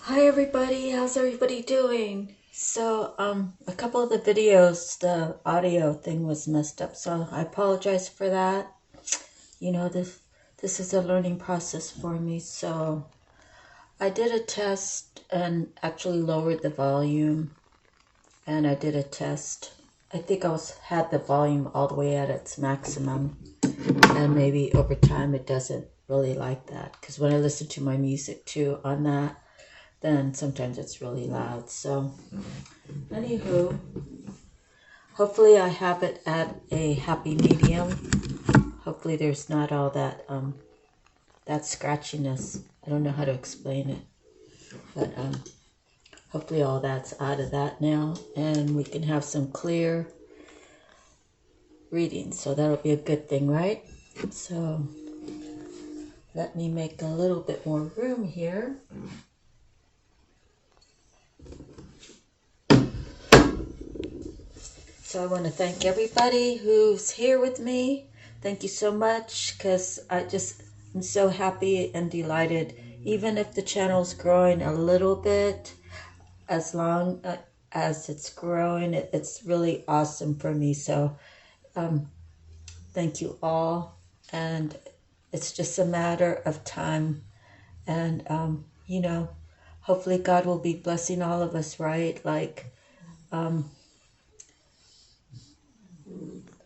Hi everybody, how's everybody doing? So, a couple of the videos, the audio thing was messed up, so I apologize for that. You know, this is a learning process for me, so I did a test and actually lowered the volume, and I did a test. I think had the volume all the way at its maximum, and maybe over time it doesn't really like that, because when I listen to my music too on that, then sometimes it's really loud. So anywho, hopefully I have it at a happy medium. Hopefully there's not all that that scratchiness. I don't know how to explain it, but hopefully all that's out of that now, and we can have some clear readings. So that'll be a good thing, right? So let me make a little bit more room here. So I want to thank everybody who's here with me. Thank you so much, because I'm so happy and delighted. Even if the channel's growing a little bit, as long as it's growing, it's really awesome for me. So thank you all. And it's just a matter of time. And, you know, hopefully God will be blessing all of us, right? Like,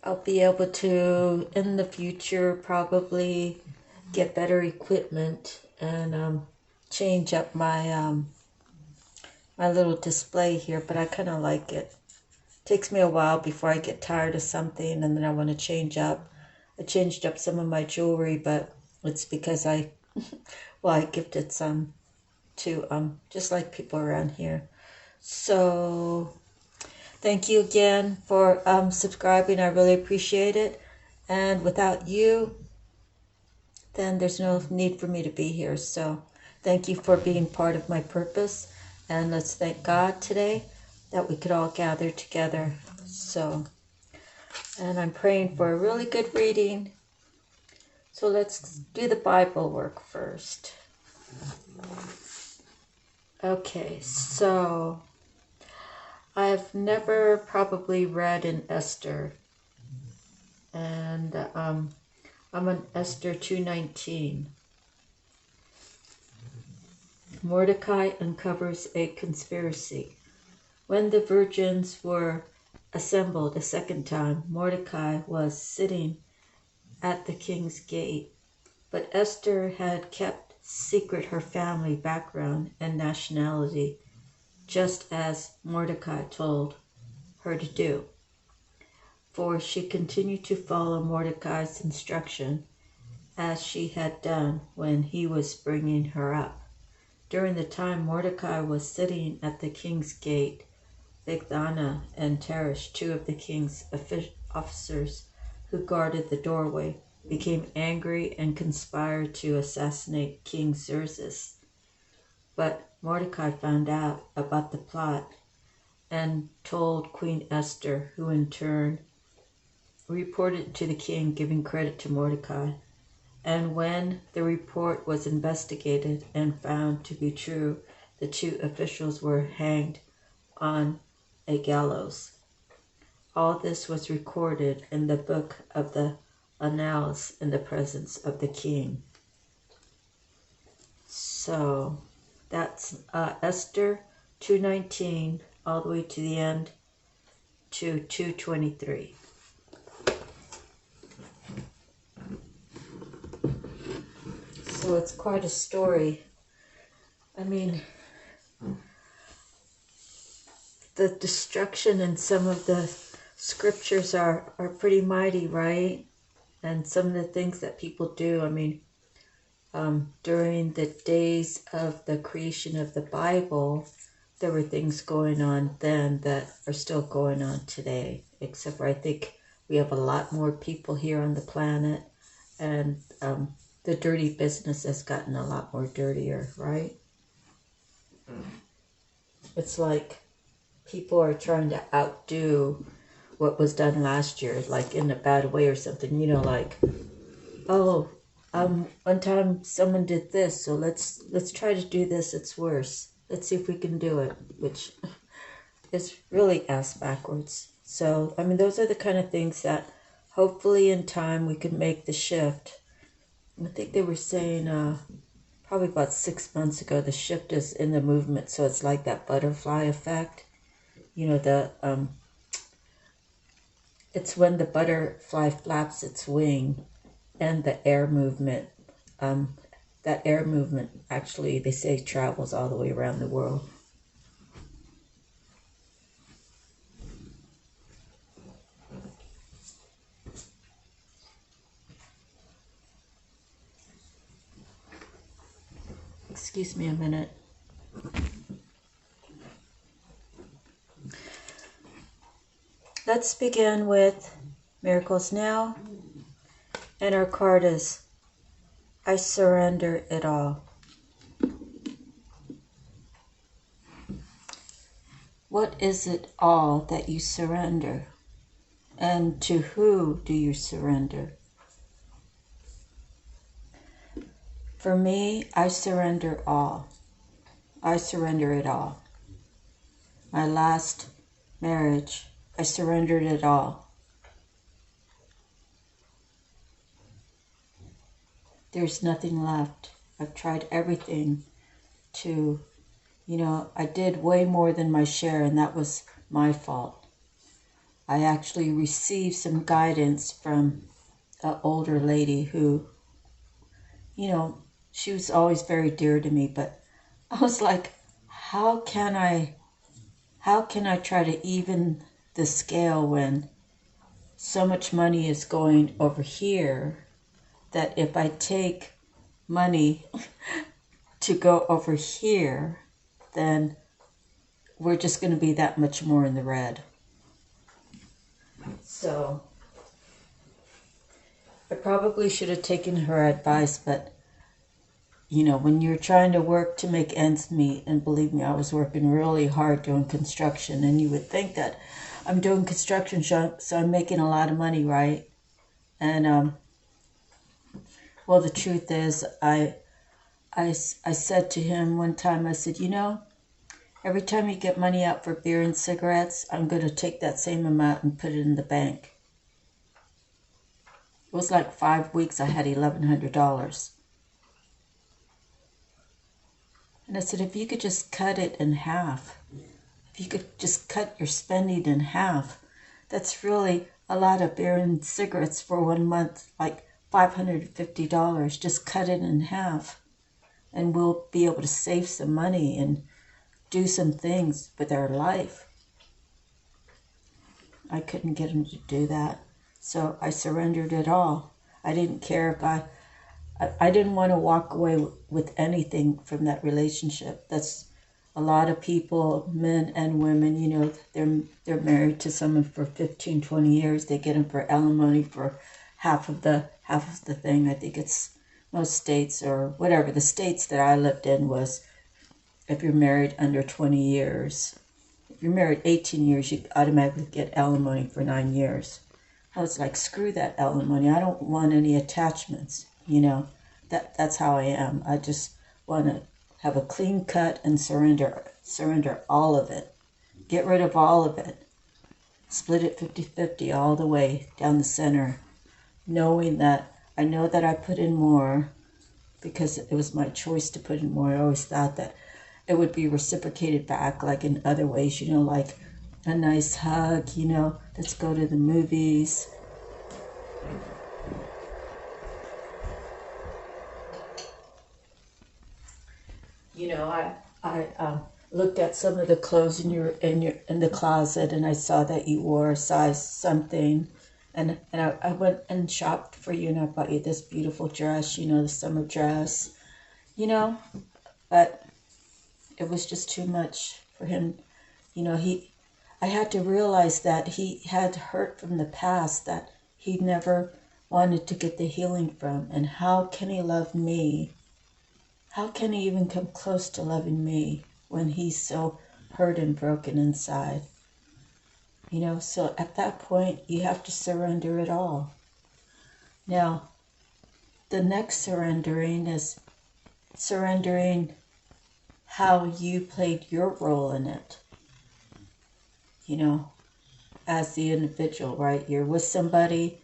I'll be able to, in the future, probably get better equipment and change up my my little display here, but I kind of like it. Takes me a while before I get tired of something and then I want to change up. I changed up some of my jewelry, but it's because I gifted some to just like people around here. So thank you again for subscribing. I really appreciate it. And without you, then there's no need for me to be here. So thank you for being part of my purpose. And let's thank God today that we could all gather together. So, and I'm praying for a really good reading. So let's do the Bible work first. Okay, so I've never probably read in Esther, and I'm on Esther 2:19. Mordecai uncovers a conspiracy. When the virgins were assembled a second time, Mordecai was sitting at the king's gate, but Esther had kept secret her family background and nationality, just as Mordecai told her to do. For she continued to follow Mordecai's instruction, as she had done when he was bringing her up. During the time Mordecai was sitting at the king's gate, Bigthana and Teresh, two of the king's officers who guarded the doorway, became angry and conspired to assassinate King Xerxes. But Mordecai found out about the plot and told Queen Esther, who in turn reported to the king, giving credit to Mordecai. And when the report was investigated and found to be true, the two officials were hanged on a gallows. All this was recorded in the book of the Annals in the presence of the king. So that's Esther 2:19 all the way to the end to 2:23. So it's quite a story. I mean, the destruction in some of the scriptures are pretty mighty, right? And some of the things that people do, I mean, during the days of the creation of the Bible, there were things going on then that are still going on today, except for I think we have a lot more people here on the planet, and the dirty business has gotten a lot more dirtier, right? It's like people are trying to outdo what was done last year, like in a bad way or something, you know, like, oh, one time someone did this, so let's try to do this, it's worse. let's see if we can do it, which is really ass backwards. So, I mean, those are the kind of things that hopefully in time we can make the shift. I think they were saying probably about 6 months ago, the shift is in the movement. So it's like that butterfly effect. You know, it's when the butterfly flaps its wing and the air movement. That air movement, actually, they say travels all the way around the world. Excuse me a minute. Let's begin with Miracles Now. And our card is, I surrender it all. What is it all that you surrender? And to who do you surrender? For me, I surrender all. I surrender it all. My last marriage, I surrendered it all. There's nothing left. I've tried everything to, I did way more than my share, and that was my fault. I actually received some guidance from an older lady who, she was always very dear to me, but I was like, how can I try to even the scale when so much money is going over here that if I take money to go over here, then we're just going to be that much more in the red. So I probably should have taken her advice, but when you're trying to work to make ends meet, and believe me, I was working really hard doing construction, and you would think that I'm doing construction, so I'm making a lot of money, right? And well, the truth is, I said to him one time, I said, every time you get money out for beer and cigarettes, I'm going to take that same amount and put it in the bank. It was like 5 weeks, I had $1,100. And I said, if you could just cut it in half, if you could just cut your spending in half, that's really a lot of beer and cigarettes for 1 month, like $550. Just cut it in half, and we'll be able to save some money and do some things with our life. I couldn't get him to do that, so I surrendered it all. I didn't care if I didn't want to walk away with anything from that relationship. That's a lot of people, men and women, they're married to someone for 15, 20 years. They get them for alimony for half of the thing. I think it's most states, or whatever. The states that I lived in was, if you're married under 20 years, if you're married 18 years, you automatically get alimony for 9 years. I was like, screw that alimony. I don't want any attachments, That's how I am. I just want to have a clean cut and surrender all of it. Get rid of all of it. Split it 50-50 all the way down the center, knowing that I know that I put in more because it was my choice to put in more. I always thought that it would be reciprocated back, like in other ways, like a nice hug, let's go to the movies. I looked at some of the clothes in the closet, and I saw that you wore a size something, and I went and shopped for you, and I bought you this beautiful dress, the summer dress, but it was just too much for him. I had to realize that he had hurt from the past that he never wanted to get the healing from, and how can he love me? How can he even come close to loving me when he's so hurt and broken inside? So at that point, you have to surrender it all. Now, the next surrendering is surrendering how you played your role in it, you know, as the individual, right? You're with somebody,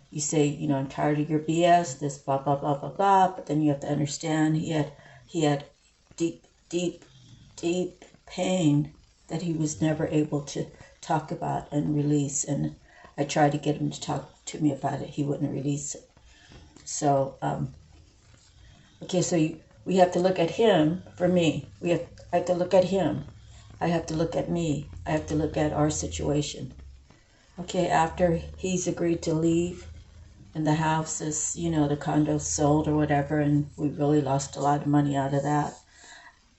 you say, you know, I'm tired of your BS, this blah, blah, blah, blah, blah, but then you have to understand he had deep, deep, deep pain that he was never able to talk about and release, and I tried to get him to talk to me about it. He wouldn't release it. So, okay, so we have to look at him. For me, I have to look at him. I have to look at me. I have to look at our situation. Okay, after he's agreed to leave and the house is, you know, the condo sold or whatever, and we really lost a lot of money out of that.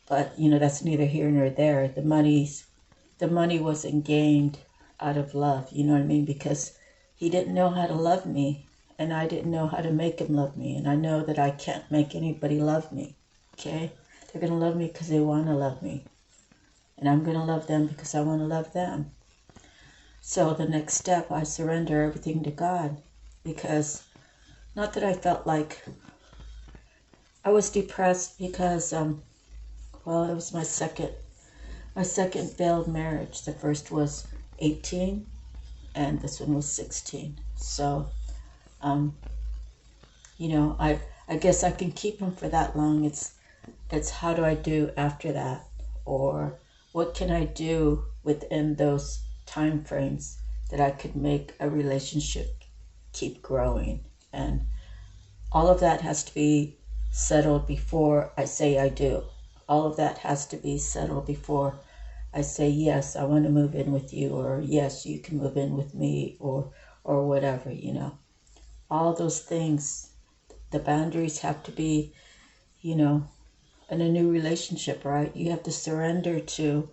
But, you know, that's neither here nor there. The money wasn't gained out of love, you know what I mean? Because he didn't know how to love me, and I didn't know how to make him love me. And I know that I can't make anybody love me, okay? They're going to love me because they want to love me. And I'm going to love them because I want to love them. So the next step, I surrender everything to God, because not that I felt like I was depressed because, well, it was my second failed marriage. The first was 18 and this one was 16. So, you know, I guess I can keep him for that long. It's how do I do after that? Or what can I do within those time frames that I could make a relationship keep growing? And all of that has to be settled before I say I do. All of that has to be settled before I say, yes, I want to move in with you, or yes, you can move in with me, or whatever, you know. All those things, the boundaries have to be, you know, in a new relationship, right? You have to surrender to,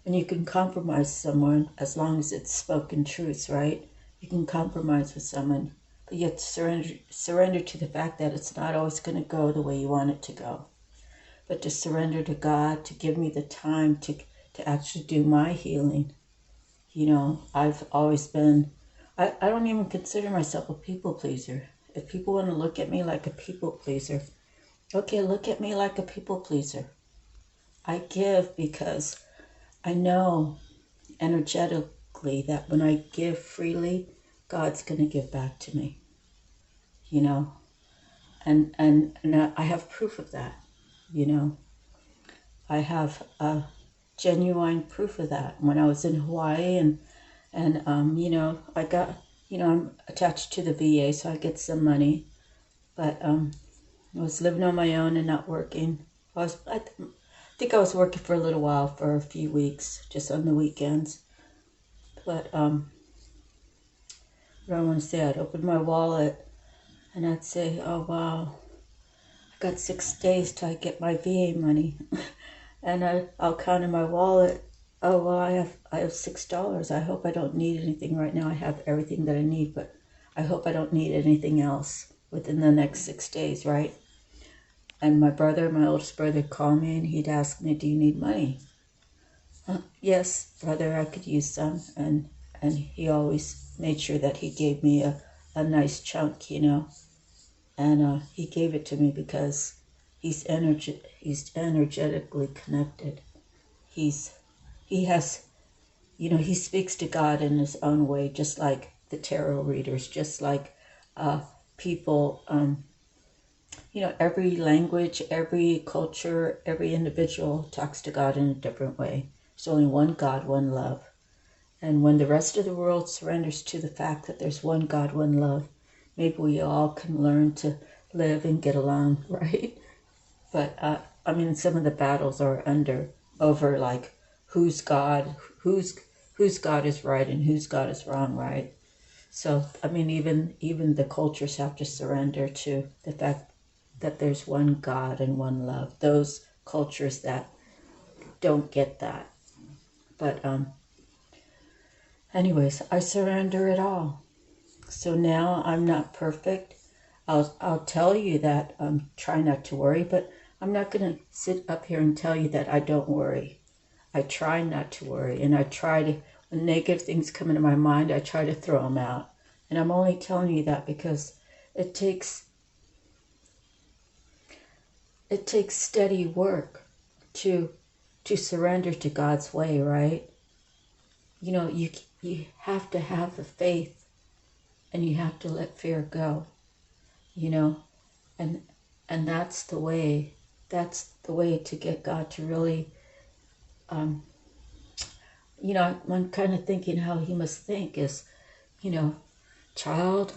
and you can compromise someone as long as it's spoken truth, right? You can compromise with someone, but you have to surrender to the fact that it's not always going to go the way you want it to go. But to surrender to God, to give me the time to actually do my healing. You know, I've always been, I don't even consider myself a people pleaser. If people want to look at me like a people pleaser, okay, look at me like a people pleaser. I give because I know energetically that when I give freely, God's going to give back to me. You know, and I have proof of that. You know, I have genuine proof of that. When I was in Hawaii and you know, I got, you know, I'm attached to the VA, so I get some money, but I was living on my own and not working. I think I was working for a little while, for a few weeks, just on the weekends. But what do I want to say? I'd open my wallet and I'd say, oh wow, I got 6 days till I get my VA money. And I'll count in my wallet, oh well, I have $6. I hope I don't need anything right now. I have everything that I need, but I hope I don't need anything else within the next 6 days, right? And my oldest brother, would call me and he'd ask me, do you need money? Yes, brother, I could use some. And he always made sure that he gave me a nice chunk, you know. And he gave it to me because he's energetically connected. He has, you know, he speaks to God in his own way, just like the tarot readers, just like people, you know, every language, every culture, every individual talks to God in a different way. There's only one God, one love. And when the rest of the world surrenders to the fact that there's one God, one love, maybe we all can learn to live and get along, right? But, I mean, some of the battles are over like whose God is right and whose God is wrong, right? So, I mean, even the cultures have to surrender to the fact that there's one God and one love. Those cultures that don't get that. But, anyways, I surrender it all. So now I'm not perfect. I'll tell you that try not to worry, but I'm not going to sit up here and tell you that I don't worry. I try not to worry, and I try to, when negative things come into my mind, I try to throw them out. And I'm only telling you that because it takes steady work to to surrender to God's way, right? You know, you have to have the faith, and you have to let fear go, you know, and that's the way. That's the way to get God to really, you know, I'm kind of thinking how he must think is, you know, child,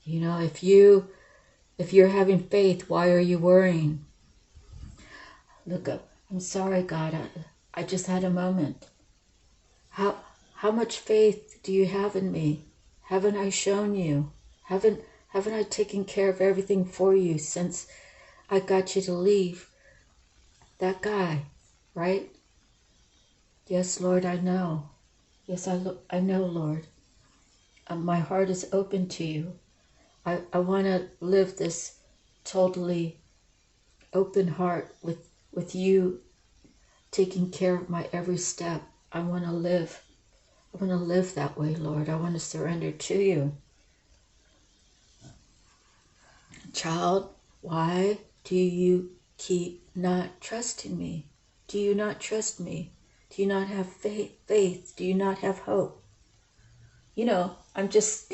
you know, if you're having faith, why are you worrying? Look up. I'm sorry, God. I just had a moment. How much faith do you have in me? Haven't I shown you? Haven't I taken care of everything for you since I got you to leave that guy, right? Yes, Lord, I know. Yes, I know, Lord. My heart is open to you. I want to live this totally open heart with you taking care of my every step. I want to live that way, Lord. I want to surrender to you. Child, why do you keep not trusting me? Do you not trust me? Do you not have faith? Do you not have hope? You know, I'm just,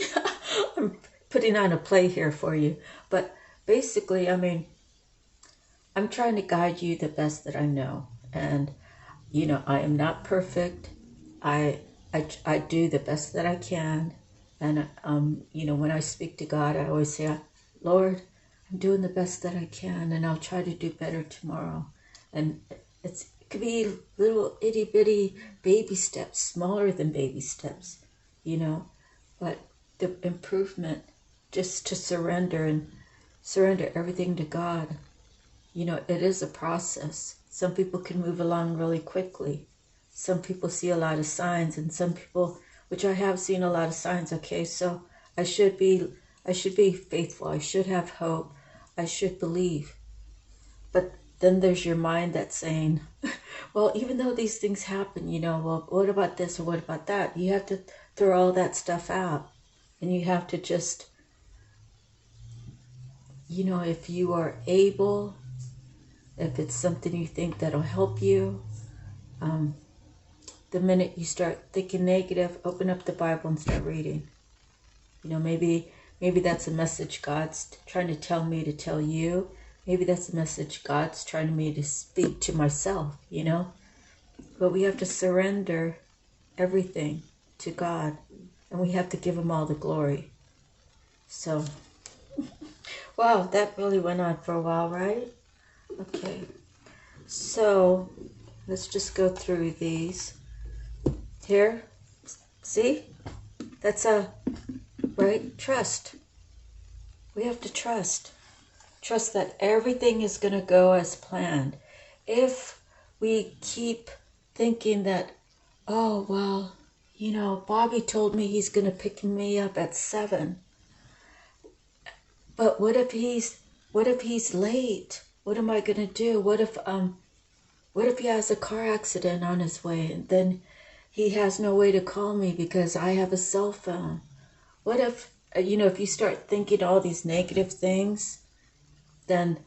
I'm putting on a play here for you. But basically, I mean, I'm trying to guide you the best that I know. And, you know, I am not perfect. I do the best that I can. And, you know, when I speak to God, I always say, Lord, I'm doing the best that I can, and I'll try to do better tomorrow. And it could be little itty bitty baby steps, smaller than baby steps, you know, but the improvement, just to surrender and surrender everything to God. You know, it is a process. Some people can move along really quickly. Some people see a lot of signs, and some people, which I have seen a lot of signs. Okay, so I should be faithful. I should have hope. I should believe. But then there's your mind that's saying, well, even though these things happen, you know, well, what about this or what about that? You have to throw all that stuff out. And you have to just, you know, if you are able, if it's something you think that'll help you, the minute you start thinking negative, open up the Bible and start reading. You know, maybe that's a message God's trying to tell me to tell you. Maybe that's a message God's trying me to speak to myself, you know. But we have to surrender everything to God, and we have to give him all the glory. So, wow, that really went on for a while, right? Okay, so let's just go through these. Here, see? That's right? Trust. We have to trust. Trust that everything is going to go as planned. If we keep thinking that, oh, well, you know, Bobby told me he's going to pick me up at 7. But what if he's late? What am I going to do? What if he has a car accident on his way, and then he has no way to call me because I have a cell phone? What if, you know, if you start thinking all these negative things, then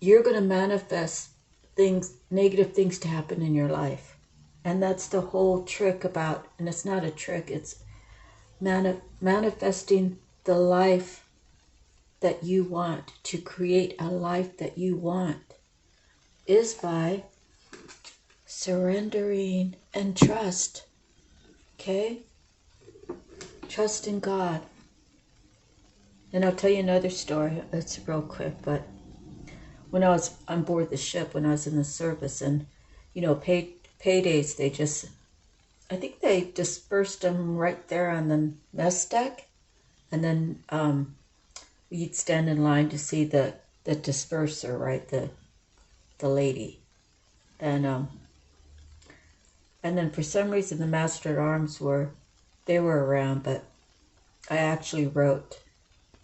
you're going to manifest negative things to happen in your life. And that's the whole trick about, and it's not a trick, it's manifesting the life that you want. To create a life that you want is by surrendering and trust. Okay? Trust in God. And I'll tell you another story. It's real quick, but when I was on board the ship, when I was in the service, and, you know, paydays, I think they dispersed them right there on the mess deck. And then you'd stand in line to see the disperser, right? The lady. And then for some reason the Master at Arms were around, but I actually wrote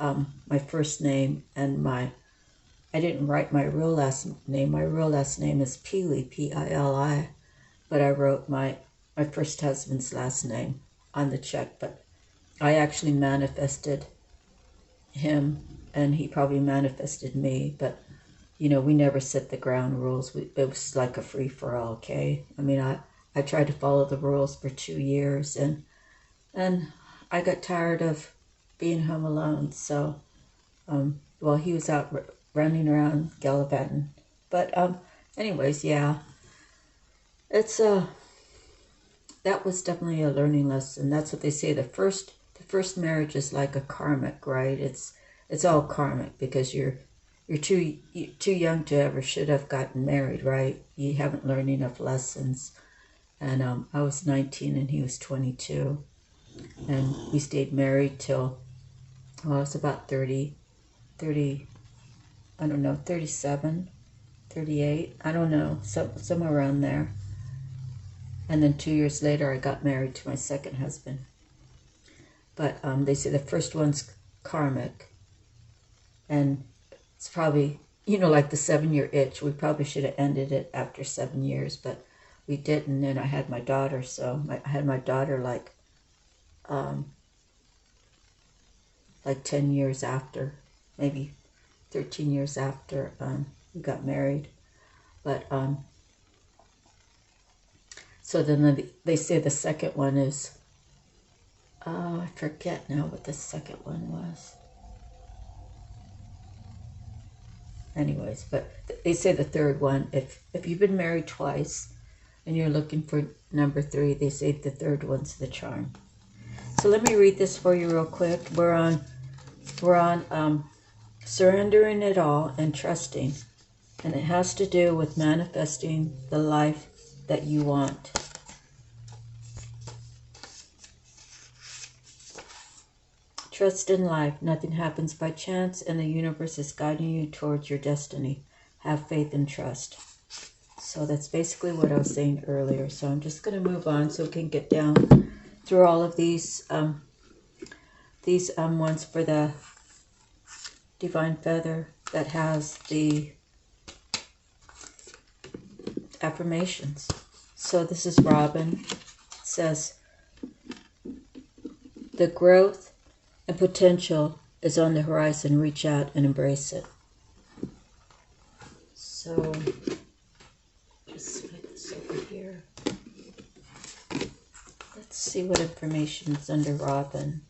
my first name and I didn't write my real last name. My real last name is Pili, P-I-L-I, but I wrote my first husband's last name on the check. But I actually manifested him, and he probably manifested me. But you know, we never set the ground rules. It was like a free-for-all, okay? I mean, I tried to follow the rules for 2 years, and I got tired of being home alone. So, well, he was out running around gallivanting. But anyways, yeah, it's that was definitely a learning lesson. That's what they say. The first marriage is like a karmic, right? It's all karmic because you're too young to ever should have gotten married, right? You haven't learned enough lessons. And I was 19 and he was 22, and we stayed married till, well, I was about 30, I don't know, 37, 38, I don't know, somewhere around there. And then 2 years later, I got married to my second husband. But they say the first one's karmic, and it's probably, you know, like the 7-year itch. We probably should have ended it after 7 years, but we didn't. And I had my daughter, so I had my daughter like 10 years after, maybe 13 years after we got married. But so then they say the second one is, I forget now what the second one was. Anyways, but they say the third one, if you've been married twice and you're looking for number 3, they say the third one's the charm. So let me read this for you real quick. We're on surrendering it all and trusting, and it has to do with manifesting the life that you want. Trust in life. Nothing happens by chance, and the universe is guiding you towards your destiny. Have faith and trust. So that's basically what I was saying earlier. So I'm just going to move on so we can get down through all of these ones for the divine feather that has the affirmations. So this is Robin. It says, the growth and potential is on the horizon. Reach out and embrace it. So just slide this over here. Let's see what information is under Robin.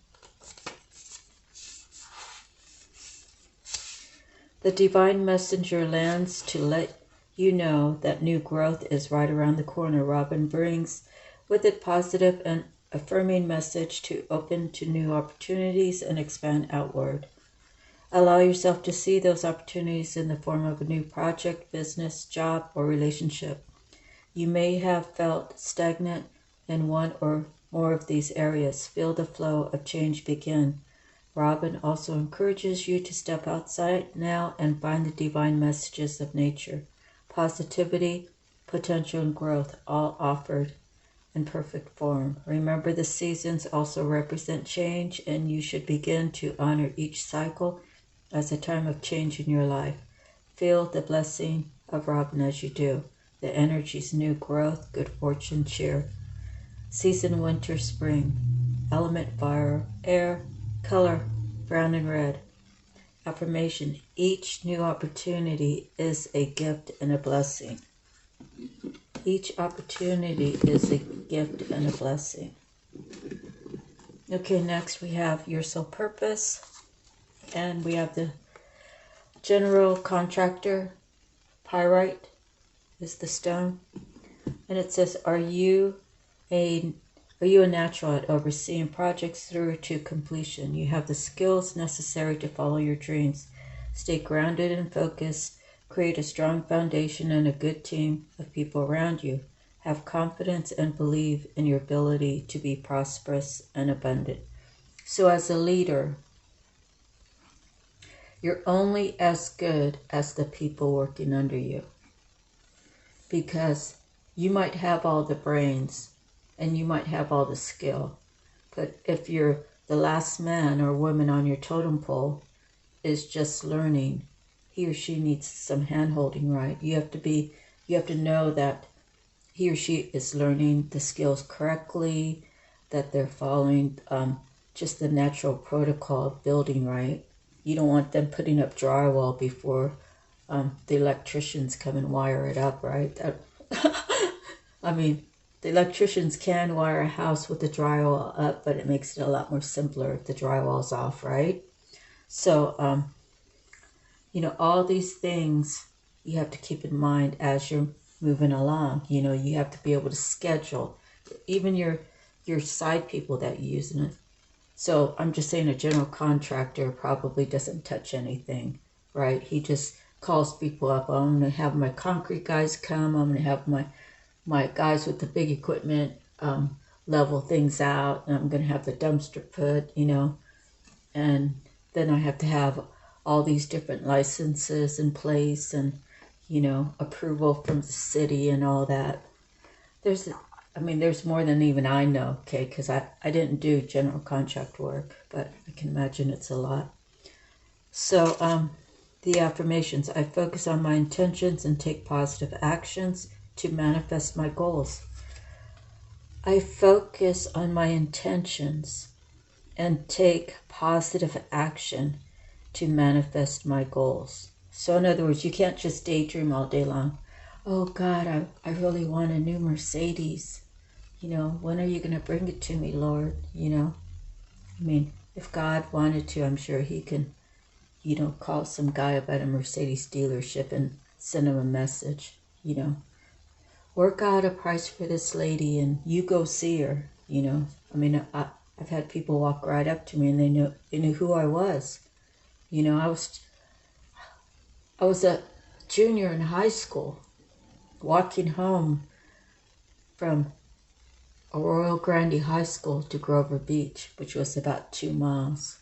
The divine messenger lands to let you know that new growth is right around the corner. Robin brings with it positive and affirming message to open to new opportunities and expand outward. Allow yourself to see those opportunities in the form of a new project, business, job, or relationship. You may have felt stagnant in one or more of these areas. Feel the flow of change begin. Robin also encourages you to step outside now and find the divine messages of nature. Positivity, potential, and growth all offered in perfect form. Remember, the seasons also represent change, and you should begin to honor each cycle as a time of change in your life. Feel the blessing of Robin as you do. The energies, new growth, good fortune, cheer. Season, winter, spring. Element, fire, air. Color, brown and red. Affirmation, each new opportunity is a gift and a blessing. Each opportunity is a gift and a blessing. Okay, next we have your soul purpose. And we have the general contractor. Pyrite is the stone. And it says, are you a natural at overseeing projects through to completion? You have the skills necessary to follow your dreams. Stay grounded and focused. Create a strong foundation and a good team of people around you. Have confidence and believe in your ability to be prosperous and abundant. So as a leader, you're only as good as the people working under you. Because you might have all the brains and you might have all the skill, but if you're the last man or woman on your totem pole is just learning, he or she needs some hand-holding, right? You have to know that he or she is learning the skills correctly, that they're following just the natural protocol of building, right? You don't want them putting up drywall before the electricians come and wire it up, right? I mean, the electricians can wire a house with the drywall up, but it makes it a lot more simpler if the drywall's off, right? So, you know, all these things you have to keep in mind as you're moving along. You know, you have to be able to schedule even your side people that you're using it. So I'm just saying a general contractor probably doesn't touch anything, right? He just calls people up. I'm going to have my concrete guys come. I'm going to have my guys with the big equipment level things out. And I'm going to have the dumpster put, you know. And then I have to have all these different licenses in place and, you know, approval from the city and all that. There's more than even I know, okay, because I didn't do general contract work, but I can imagine it's a lot. So, the affirmations: I focus on my intentions and take positive actions to manifest my goals. I focus on my intentions and take positive action to manifest my goals. So in other words, you can't just daydream all day long. Oh God, I really want a new Mercedes. You know, when are you going to bring it to me, Lord? You know, I mean, if God wanted to, I'm sure he can, you know, call some guy up at a Mercedes dealership and send him a message, you know. Work out a price for this lady and you go see her, you know. I mean, I've had people walk right up to me and they knew who I was. You know, I was a junior in high school walking home from Arroyo Grande High School to Grover Beach, which was about 2 miles.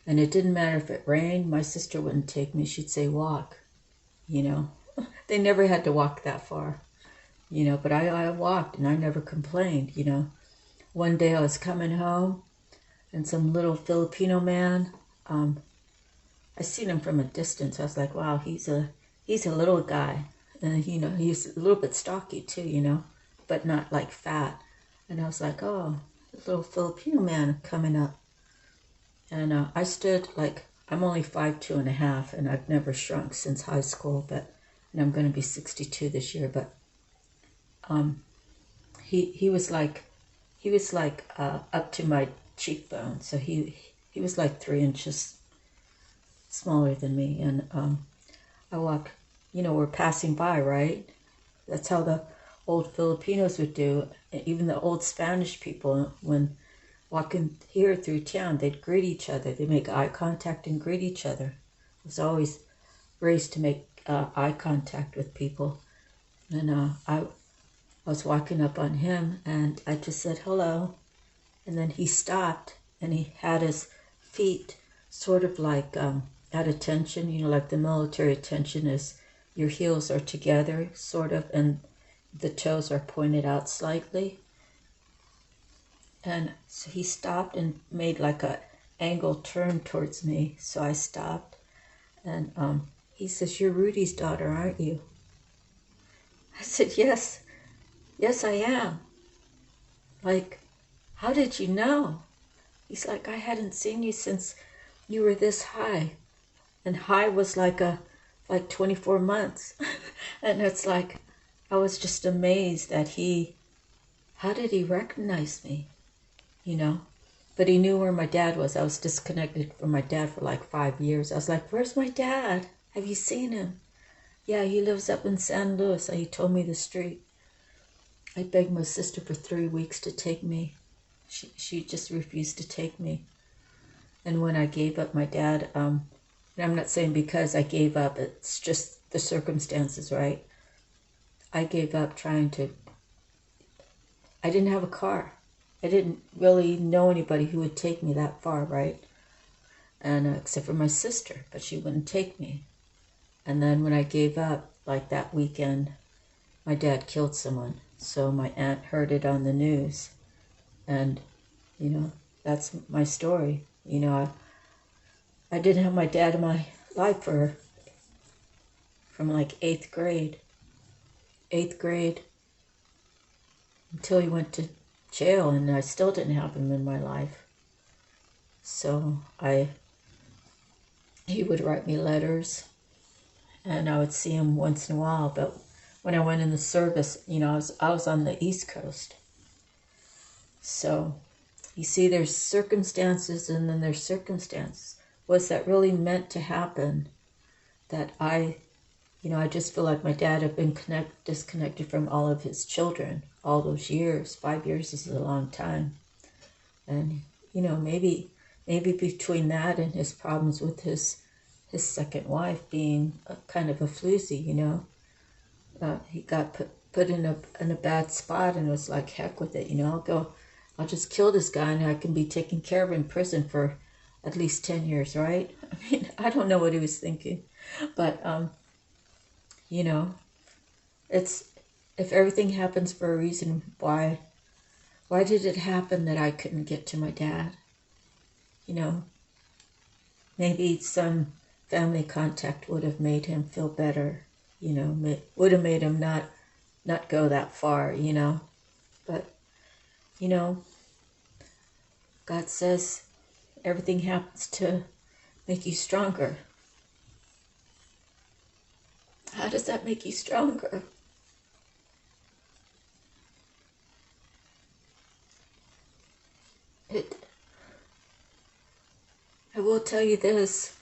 And it didn't matter if it rained, my sister wouldn't take me. She'd say, walk, you know. They never had to walk that far, you know, but I walked and I never complained, you know. One day I was coming home and some little Filipino man, I seen him from a distance. I was like, wow, he's a little guy. And, you know, he's a little bit stocky too, you know, but not like fat. And I was like, oh, this little Filipino man coming up. And I stood like, I'm only 5'2.5", and I've never shrunk since high school, and I'm going to be 62 this year. But he was like up to my cheekbone, so he was like 3 inches smaller than me. And I walk, you know, we're passing by, right? That's how the old Filipinos would do. Even the old Spanish people, when walking here through town, they'd greet each other. They'd make eye contact and greet each other. I was always raised to make eye contact with people. And I was walking up on him, and I just said, hello. And then he stopped, and he had his feet sort of like at attention, you know, like the military attention is your heels are together, sort of, and the toes are pointed out slightly. And so he stopped and made like a angle turn towards me. So I stopped, and he says, you're Rudy's daughter, aren't you? I said, yes, I am. Like, how did you know? He's like, I hadn't seen you since you were this high. And high was like 24 months. And it's like, I was just amazed that how did he recognize me? You know, but he knew where my dad was. I was disconnected from my dad for like 5 years. I was like, where's my dad? Have you seen him? Yeah, he lives up in San Luis. He told me the street. I begged my sister for 3 weeks to take me. She just refused to take me. And when I gave up my dad, and I'm not saying because I gave up, it's just the circumstances, right? I gave up I didn't have a car. I didn't really know anybody who would take me that far, right? And except for my sister, but she wouldn't take me. And then when I gave up, like that weekend, my dad killed someone. So my aunt heard it on the news. And, you know, that's my story. You know, I didn't have my dad in my life from like 8th grade. 8th grade until he went to jail, and I still didn't have him in my life. So he would write me letters, and I would see him once in a while. But when I went in the service, you know, I was on the East Coast. So you see, there's circumstances and then there's circumstances. Was that really meant to happen? That I just feel like my dad had been disconnected from all of his children all those years. 5 years is a long time. And, you know, maybe between that and his problems with his second wife being kind of a floozy, you know, he got put in a bad spot and was like, heck with it, you know, I'll just kill this guy and I can be taken care of in prison for at least 10 years, right? I mean, I don't know what he was thinking, but, you know, if everything happens for a reason, why did it happen that I couldn't get to my dad? You know, maybe some family contact would have made him feel better, you know, would have made him not go that far, you know. But, you know, God says everything happens to make you stronger. How does that make you stronger? I will tell you this.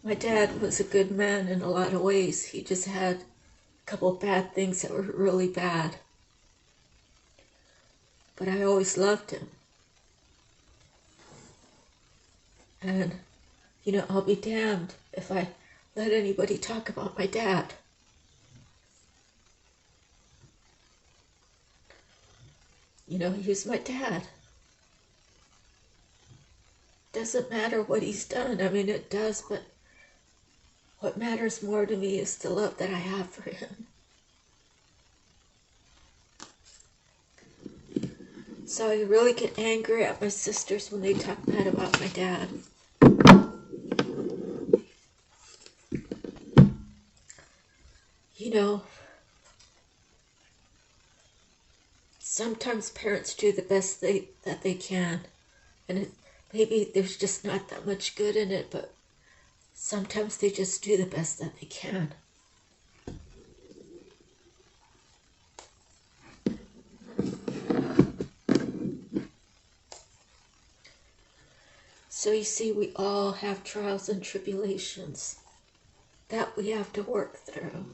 My dad was a good man in a lot of ways. He just had a couple of bad things that were really bad. But I always loved him. And, you know, I'll be damned if I let anybody talk about my dad. You know, he was my dad. Doesn't matter what he's done. I mean, it does, but what matters more to me is the love that I have for him. So I really get angry at my sisters when they talk bad about my dad. You know, sometimes parents do the best that they can, and maybe there's just not that much good in it, but sometimes they just do the best that they can. So you see, we all have trials and tribulations that we have to work through,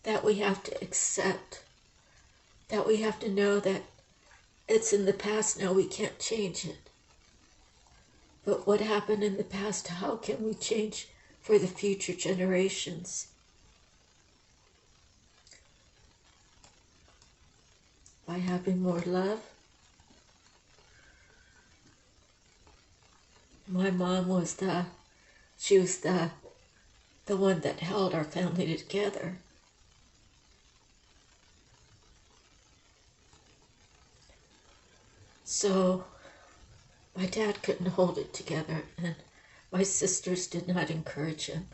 that we have to accept, that we have to know that it's in the past now, we can't change it. But what happened in the past, how can we change for the future generations? By having more love. My mom was the one that held our family together. So my dad couldn't hold it together, and my sisters did not encourage him.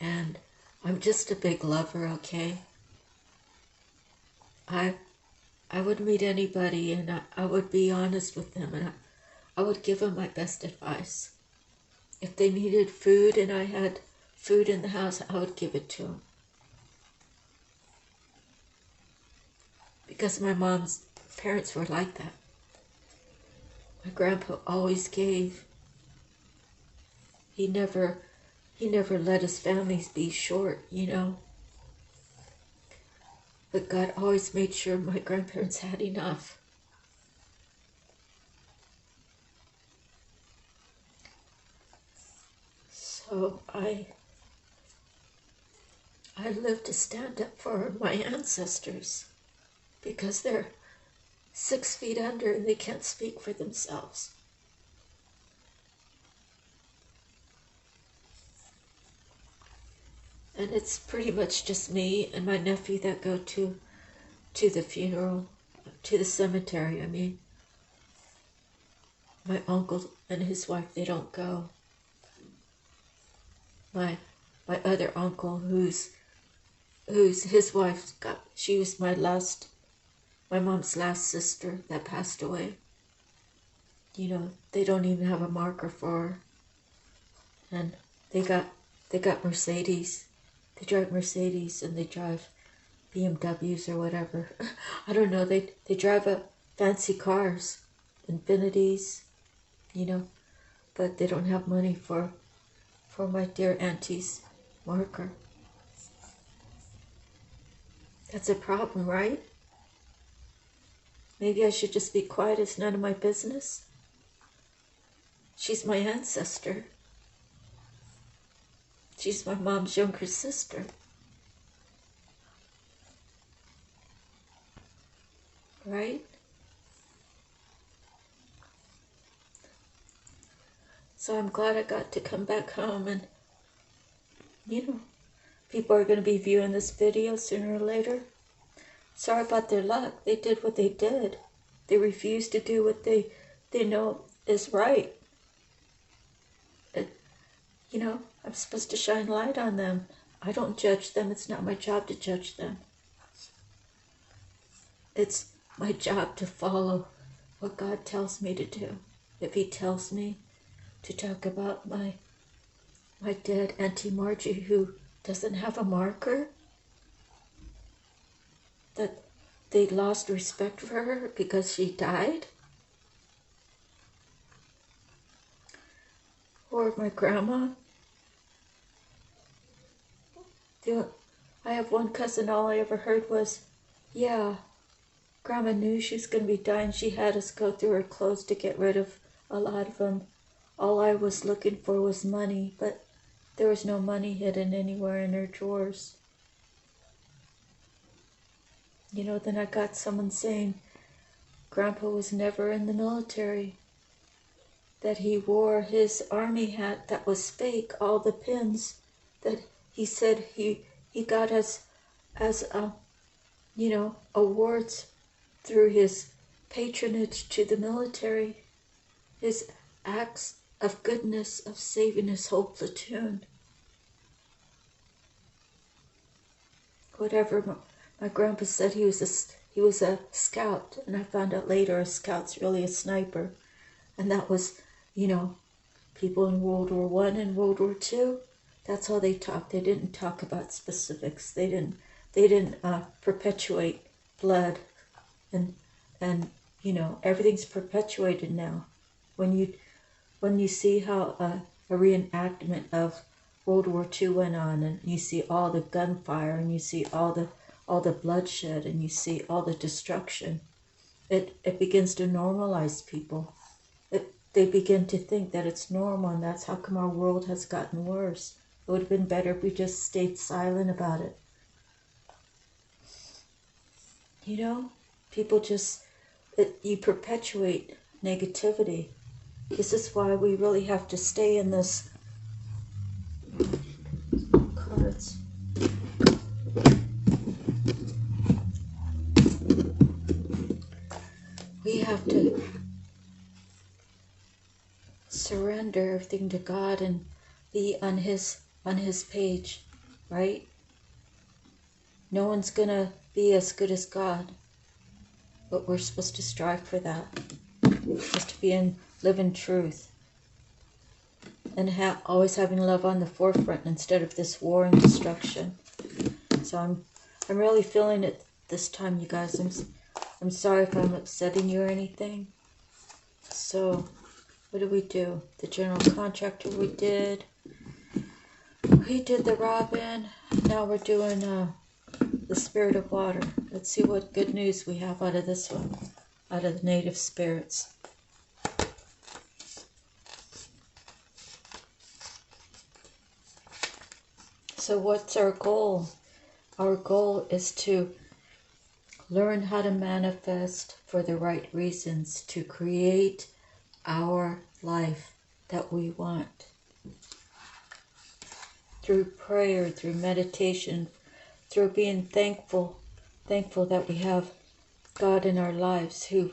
And I'm just a big lover, okay? I would meet anybody and I would be honest with them, and I would give them my best advice. If they needed food and I had food in the house, I would give it to them. Because my mom's parents were like that. My grandpa always gave. He never let his families be short, you know. But God always made sure my grandparents had enough. So I live to stand up for my ancestors, because they're 6 feet under and they can't speak for themselves. And it's pretty much just me and my nephew that go to the funeral, to the cemetery, I mean. My uncle and his wife, they don't go. My other uncle, who's his wife, she was my last my mom's last sister that passed away. You know, they don't even have a marker for her. And they got Mercedes. They drive Mercedes and they drive BMWs or whatever. I don't know, they drive up fancy cars, Infinities, you know, but they don't have money for my dear auntie's marker. That's a problem, right? Maybe I should just be quiet. It's none of my business. She's my ancestor. She's my mom's younger sister. Right? So I'm glad I got to come back home, and, you know, people are going to be viewing this video sooner or later. Sorry about their luck. They did what they did. They refused to do what they know is right. You know, I'm supposed to shine light on them. I don't judge them. It's not my job to judge them. It's my job to follow what God tells me to do. If He tells me to talk about my dead Auntie Margie, who doesn't have a marker, that they lost respect for her because she died, or my grandma. I have one cousin, all I ever heard was, yeah, Grandma knew she was going to be dying. She had us go through her clothes to get rid of a lot of them. All I was looking for was money, but there was no money hidden anywhere in her drawers. You know, then I got someone saying Grandpa was never in the military, that he wore his army hat that was fake, all the pins that he said he got as you know, awards through his patronage to the military, his acts of goodness of saving his whole platoon. Whatever, my grandpa said he was a scout, and I found out later a scout's really a sniper, and that was, you know, people in World War I and World War II. That's all they talked. They didn't talk about specifics. They didn't perpetuate blood, and you know, everything's perpetuated now. When you see how a reenactment of World War II went on, and you see all the gunfire, and you see all the bloodshed, and you see all the destruction, it begins to normalize people. They begin to think that it's normal, and that's how come our world has gotten worse. It would have been better if we just stayed silent about it. You know, people just, you perpetuate negativity. This is why we really have to stay in this. Cards. We have to surrender everything to God and be on His page, right? No one's gonna be as good as God, but we're supposed to strive for that. We're supposed to live in truth, and always having love on the forefront instead of this war and destruction. So I'm really feeling it this time, you guys. I'm sorry if I'm upsetting you or anything. So what did we do? The general contractor we did the robin. Now we're doing the spirit of water. Let's see what good news we have out of this one, out of the native spirits. So what's our goal? Our goal is to learn how to manifest for the right reasons, to create our life that we want. Through prayer, through meditation, through being thankful that we have God in our lives who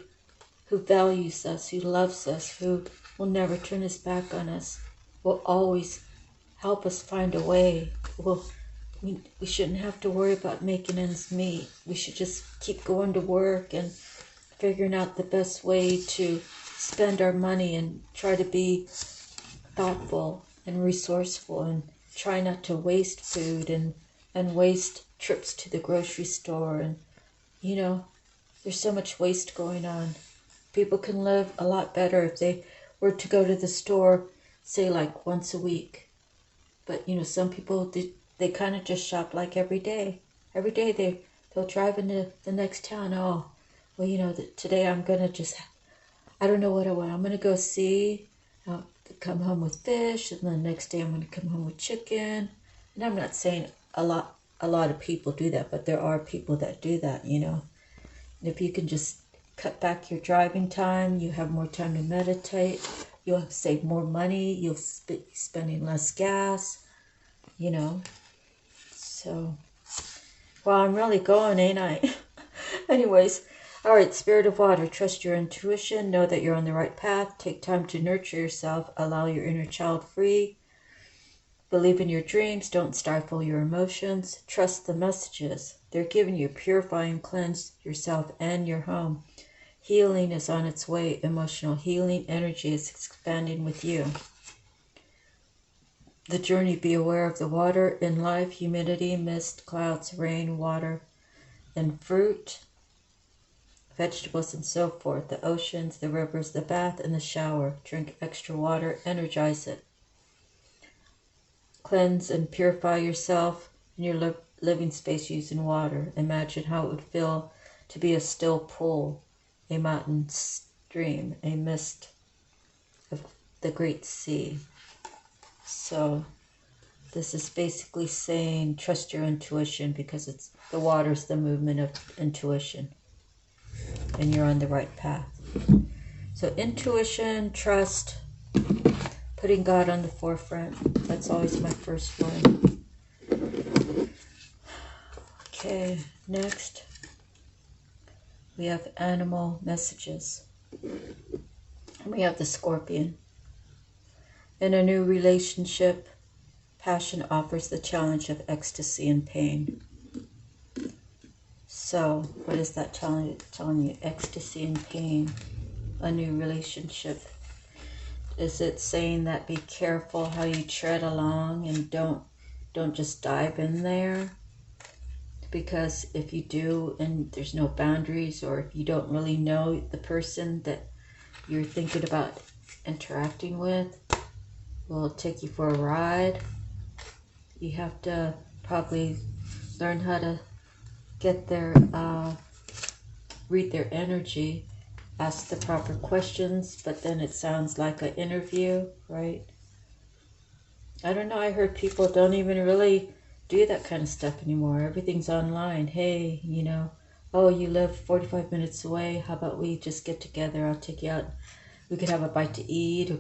values us, who loves us, who will never turn His back on us, will always help us find a way, will we shouldn't have to worry about making ends meet. We should just keep going to work and figuring out the best way to spend our money and try to be thoughtful and resourceful and try not to waste food and waste trips to the grocery store. And, there's so much waste going on. People can live a lot better if they were to go to the store, say like once a week. But, some people, they kind of just shop like every day. Every day they'll drive into the next town. Oh, well, today I'm going to just, I don't know what I want. I'm going to go see, come home with fish, and then the next day I'm going to come home with chicken. And I'm not saying a lot of people do that, but there are people that do that, If you can just cut back your driving time, you have more time to meditate, you'll save more money, you'll be spending less gas, So, well, I'm really going, ain't I? Anyways, all right, Spirit of Water, trust your intuition, know that you're on the right path, take time to nurture yourself, allow your inner child free, believe in your dreams, don't stifle your emotions, trust the messages. They're giving you, purify and cleanse yourself and your home. Healing is on its way, emotional healing energy is expanding with you. The journey, be aware of the water in life, humidity, mist, clouds, rain, water, and fruit, vegetables, and so forth, the oceans, the rivers, the bath, and the shower. Drink extra water, energize it. Cleanse and purify yourself in your living space using water. Imagine how it would feel to be a still pool, a mountain stream, a mist of the great sea. So this is basically saying trust your intuition, because the water's the movement of intuition. And you're on the right path. So intuition, trust, putting God on the forefront. That's always my first one. Okay, next we have animal messages. We have the scorpion. In a new relationship, passion offers the challenge of ecstasy and pain. So, what is that telling you? Ecstasy and pain, a new relationship. Is it saying that be careful how you tread along and don't just dive in there? Because if you do and there's no boundaries, or if you don't really know the person that you're thinking about interacting with, will take you for a ride. You have to probably learn how to get their, read their energy, ask the proper questions, but then it sounds like an interview, right? I don't know, I heard people don't even really do that kind of stuff anymore. Everything's online. Hey, oh, you live 45 minutes away, how about we just get together, I'll take you out, we could have a bite to eat, or,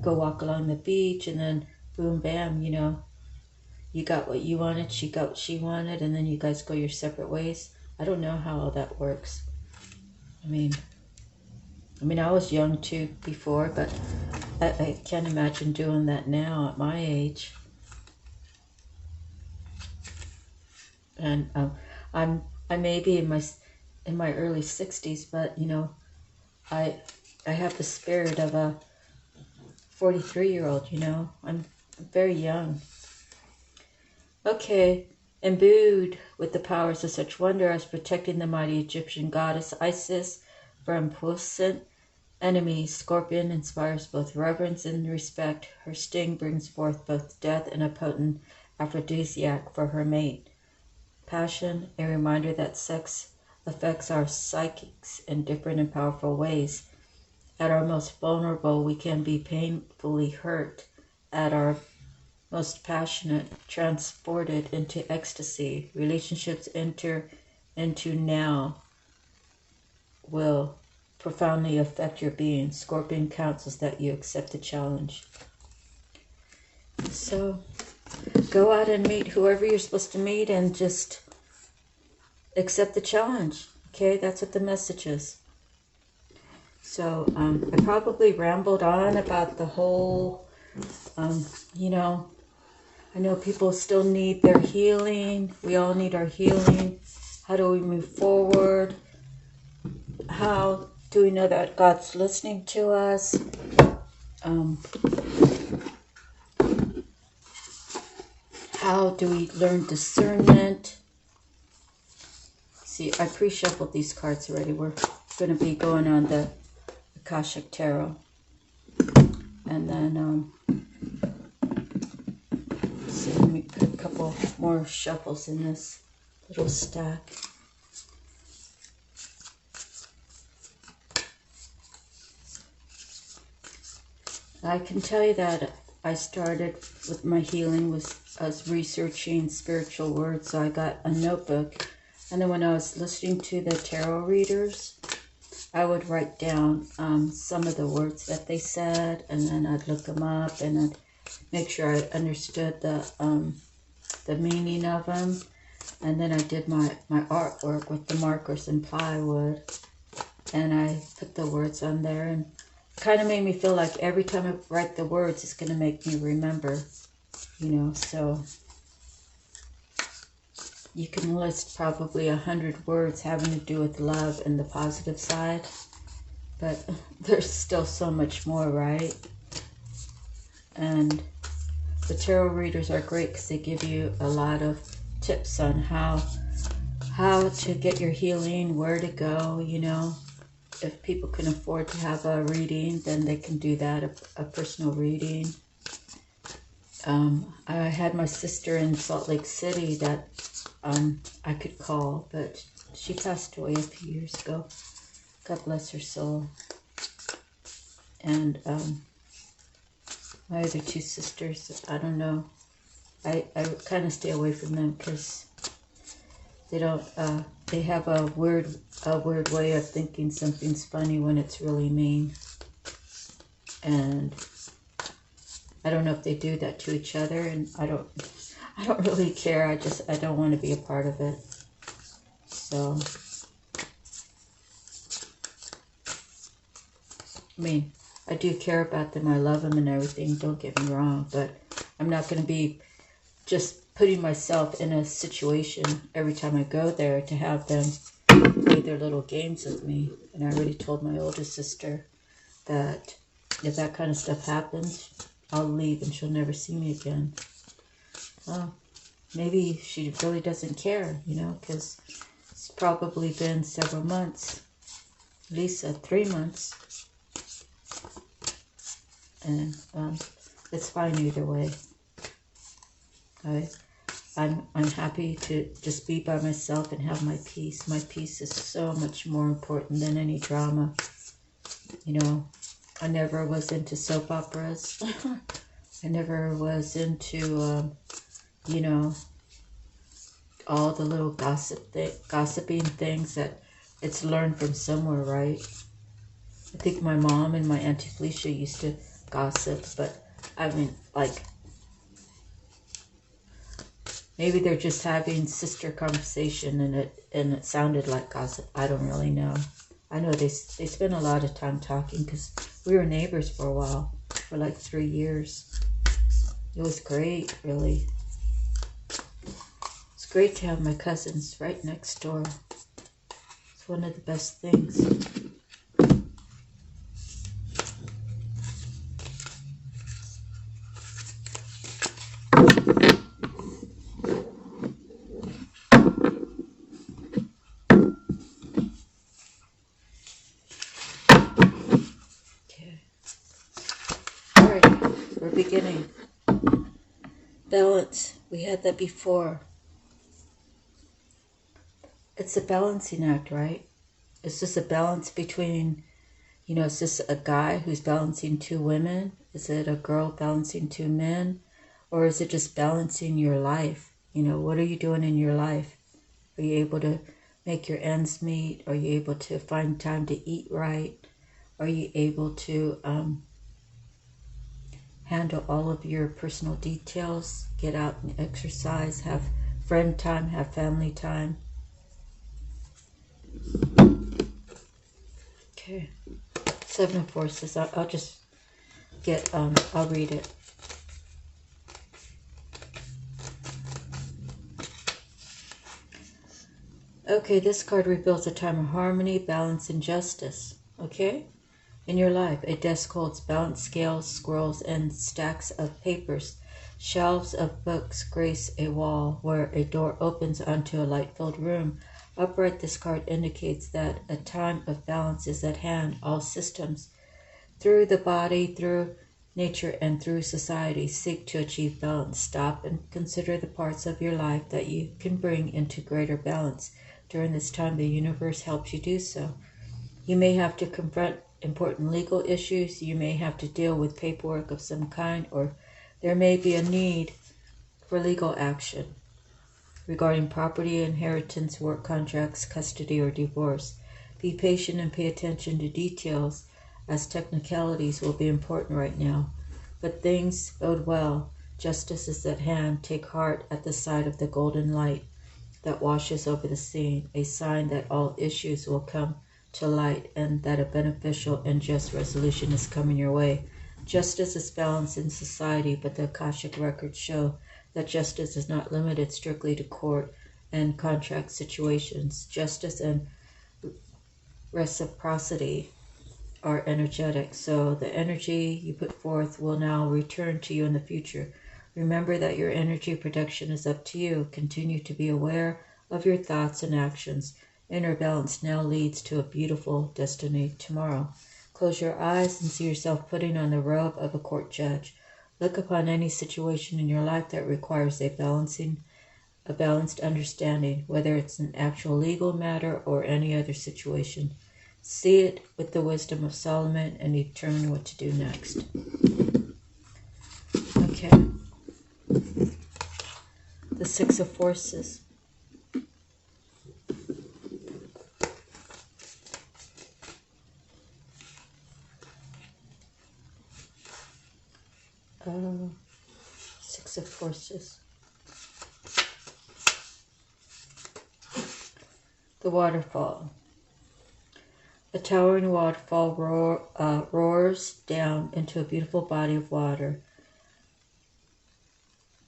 go walk along the beach, and then boom, bam, you got what you wanted, she got what she wanted, and then you guys go your separate ways. I don't know how all that works. I mean, I was young too before, but I can't imagine doing that now at my age. And I may be in my early 60s, but I have the spirit of a 43-year-old. I'm very young. Okay, imbued with the powers of such wonder as protecting the mighty Egyptian goddess Isis from puissant enemies, Scorpion inspires both reverence and respect. Her sting brings forth both death and a potent aphrodisiac for her mate. Passion, a reminder that sex affects our psychics in different and powerful ways. At our most vulnerable, we can be painfully hurt. At our most passionate, transported into ecstasy. Relationships enter into now will profoundly affect your being. Scorpion counsels that you accept the challenge. So go out and meet whoever you're supposed to meet and just accept the challenge. Okay, that's what the message is. So I probably rambled on about the whole, I know people still need their healing. We all need our healing. How do we move forward? How do we know that God's listening to us? How do we learn discernment? See, I pre-shuffled these cards already. We're going to be going on the Akashic Tarot. And then, so let me put a couple more shuffles in this little stack. I can tell you that I started with my healing was as researching spiritual words. So I got a notebook, and then when I was listening to the tarot readers, I would write down some of the words that they said, and then I'd look them up, and I'd make sure I understood the meaning of them. And then I did my artwork with the markers and plywood, and I put the words on there, and it kind of made me feel like every time I write the words, it's going to make me remember, you know. So you can list probably 100 words having to do with love and the positive side, but there's still so much more, right? And the tarot readers are great because they give you a lot of tips on how to get your healing, where to go, you know. If people can afford to have a reading, then they can do that, a personal reading. I had my sister in Salt Lake City that I could call, but she passed away a few years ago. God bless her soul. And my other two sisters, I don't know. I kind of stay away from them because they don't. They have a weird way of thinking something's funny when it's really mean. And I don't know if they do that to each other, and I don't really care. I don't want to be a part of it. So, I mean, I do care about them. I love them and everything. Don't get me wrong, but I'm not going to be just putting myself in a situation every time I go there to have them play their little games with me. And I already told my older sister that if that kind of stuff happens, I'll leave and she'll never see me again. Well, maybe she really doesn't care, you know, because it's probably been several months, at least 3 months. And it's fine either way. I'm happy to just be by myself and have my peace. My peace is so much more important than any drama. You know, I never was into soap operas. I never was into, you know, all the little gossiping things that it's learned from somewhere, right? I think my mom and my Auntie Felicia used to gossip, but I mean, like, maybe they're just having sister conversation and it sounded like gossip. I don't really know. I know they spent a lot of time talking because we were neighbors for a while, for like 3 years. It was great, really. It's great to have my cousins right next door. It's one of the best things. Beginning. Balance. We had that before. It's a balancing act, right? It's just a balance between, you know, is this a guy who's balancing 2 women? Is it a girl balancing 2 men? Or is it just balancing your life? You know, what are you doing in your life? Are you able to make your ends meet? Are you able to find time to eat right? Are you able to handle all of your personal details, get out and exercise, have friend time, have family time? Okay. 7 of Forces. I'll just get, I'll read it. Okay, this card reveals a time of harmony, balance, and justice. Okay? In your life, a desk holds balanced scales, scrolls, and stacks of papers. Shelves of books grace a wall where a door opens onto a light-filled room. Upright, this card indicates that a time of balance is at hand. All systems, through the body, through nature, and through society, seek to achieve balance. Stop and consider the parts of your life that you can bring into greater balance. During this time, the universe helps you do so. You may have to confront important legal issues, you may have to deal with paperwork of some kind, or there may be a need for legal action regarding property, inheritance, work contracts, custody, or divorce. Be patient and pay attention to details, as technicalities will be important right now. But things bode well. Justice is at hand. Take heart at the sight of the golden light that washes over the scene, a sign that all issues will come to light and that a beneficial and just resolution is coming your way. Justice is balanced in society, but the Akashic records show that justice is not limited strictly to court and contract situations. Justice and reciprocity are energetic, so the energy you put forth will now return to you in the future. Remember that your energy production is up to you. Continue to be aware of your thoughts and actions. Inner balance now leads to a beautiful destiny tomorrow. Close your eyes and see yourself putting on the robe of a court judge. Look upon any situation in your life that requires a balanced understanding, whether it's an actual legal matter or any other situation. See it with the wisdom of Solomon and determine what to do next. Okay. The Six of Forces. Six of Forces. The waterfall. A towering waterfall roars down into a beautiful body of water.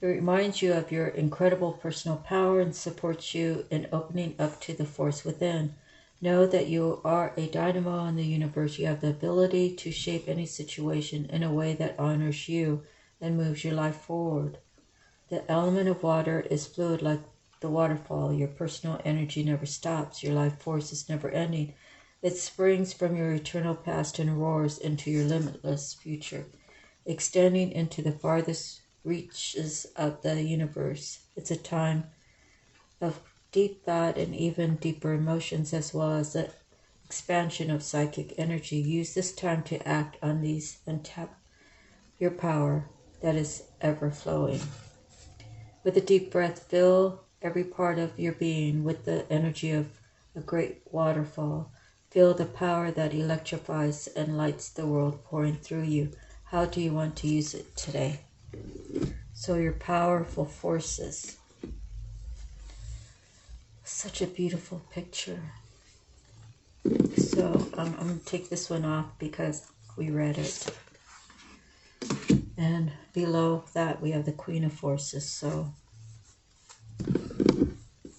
It reminds you of your incredible personal power and supports you in opening up to the force within. Know that you are a dynamo in the universe. You have the ability to shape any situation in a way that honors you and moves your life forward. The element of water is fluid like the waterfall. Your personal energy never stops. Your life force is never ending. It springs from your eternal past and roars into your limitless future, extending into the farthest reaches of the universe. It's a time of deep thought and even deeper emotions, as well as the expansion of psychic energy. Use this time to act on these and tap your power that is ever flowing. With a deep breath, fill every part of your being with the energy of a great waterfall. Feel the power that electrifies and lights the world pouring through you. How do you want to use it today? So your powerful forces. Such a beautiful picture. So I'm going to take this one off because we read it. And below that we have the Queen of Forces. So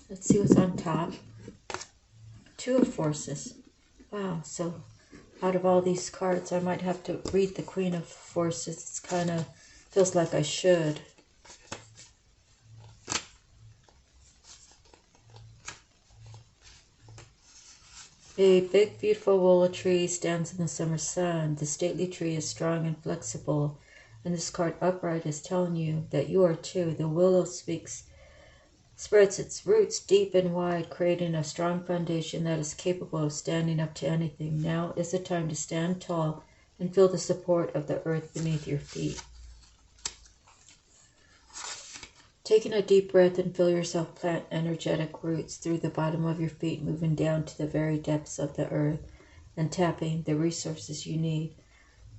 let's see what's on top. Two of Forces. Wow, so out of all these cards, I might have to read the Queen of Forces. It's kind of feels like I should. A big, beautiful willow tree stands in the summer sun. The stately tree is strong and flexible, and this card upright is telling you that you are too. The willow spreads its roots deep and wide, creating a strong foundation that is capable of standing up to anything. Now is the time to stand tall and feel the support of the earth beneath your feet. Taking a deep breath and feel yourself plant energetic roots through the bottom of your feet, moving down to the very depths of the earth and tapping the resources you need.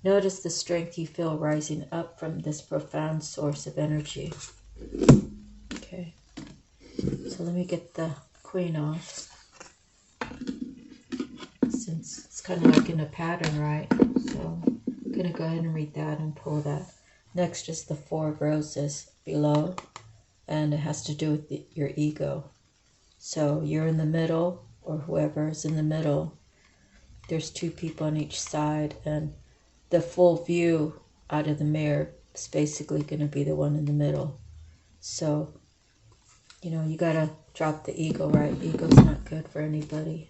Notice the strength you feel rising up from this profound source of energy. Okay, so let me get the Queen off, since it's kind of like in a pattern, right? So I'm going to go ahead and read that and pull that. Next is the Four of Roses below, and it has to do with your ego. So you're in the middle, or whoever is in the middle. There's two people on each side, and the full view out of the mirror is basically going to be the one in the middle. So, you know, you got to drop the ego, right? Ego's not good for anybody.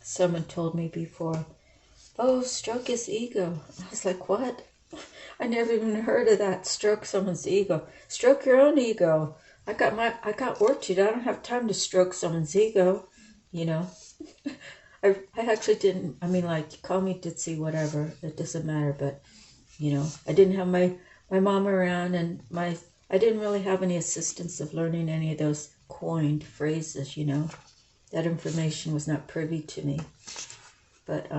Someone told me before, oh, stroke his ego. I was like, what? I never even heard of that. Stroke someone's ego. Stroke your own ego. I got work to do. I don't have time to stroke someone's ego, you know. I actually didn't. I mean, like, call me ditzy, whatever. It doesn't matter. But, you know, I didn't have my mom around, and I didn't really have any assistance of learning any of those coined phrases, you know. That information was not privy to me. But,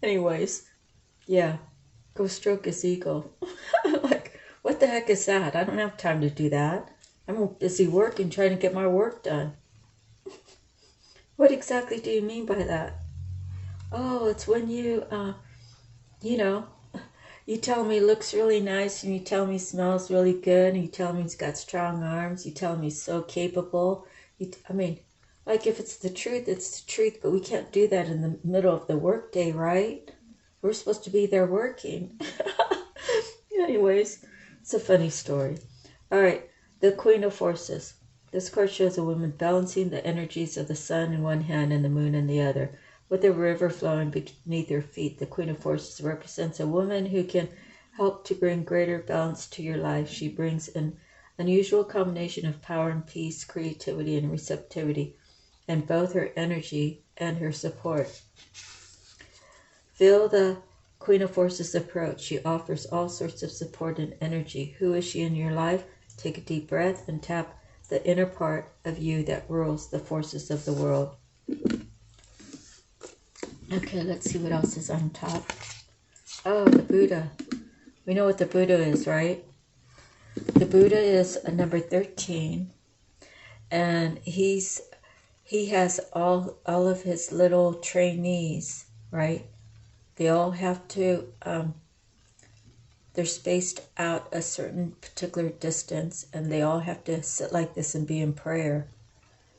anyways, yeah, go stroke his ego. Like, what the heck is that? I don't have time to do that. I'm busy working, trying to get my work done. What exactly do you mean by that? Oh, it's when you, you know, you tell me looks really nice, and you tell me smells really good, and you tell me he's got strong arms, you tell me he's so capable. I mean, like, if it's the truth, it's the truth, but we can't do that in the middle of the workday, right? We're supposed to be there working. Anyways, it's a funny story. All right, the Queen of Forces. This card shows a woman balancing the energies of the sun in one hand and the moon in the other, with a river flowing beneath her feet. The Queen of Forces represents a woman who can help to bring greater balance to your life. She brings an unusual combination of power and peace, creativity and receptivity, and both her energy and her support. Feel the Queen of Forces approach. She offers all sorts of support and energy. Who is she in your life? Take a deep breath and tap the inner part of you that rules the forces of the world. Okay, let's see what else is on top. Oh, the Buddha. We know what the Buddha is, right? The Buddha is a number 13, and he has all of his little trainees, right? They all have to, they're spaced out a certain particular distance, and they all have to sit like this and be in prayer.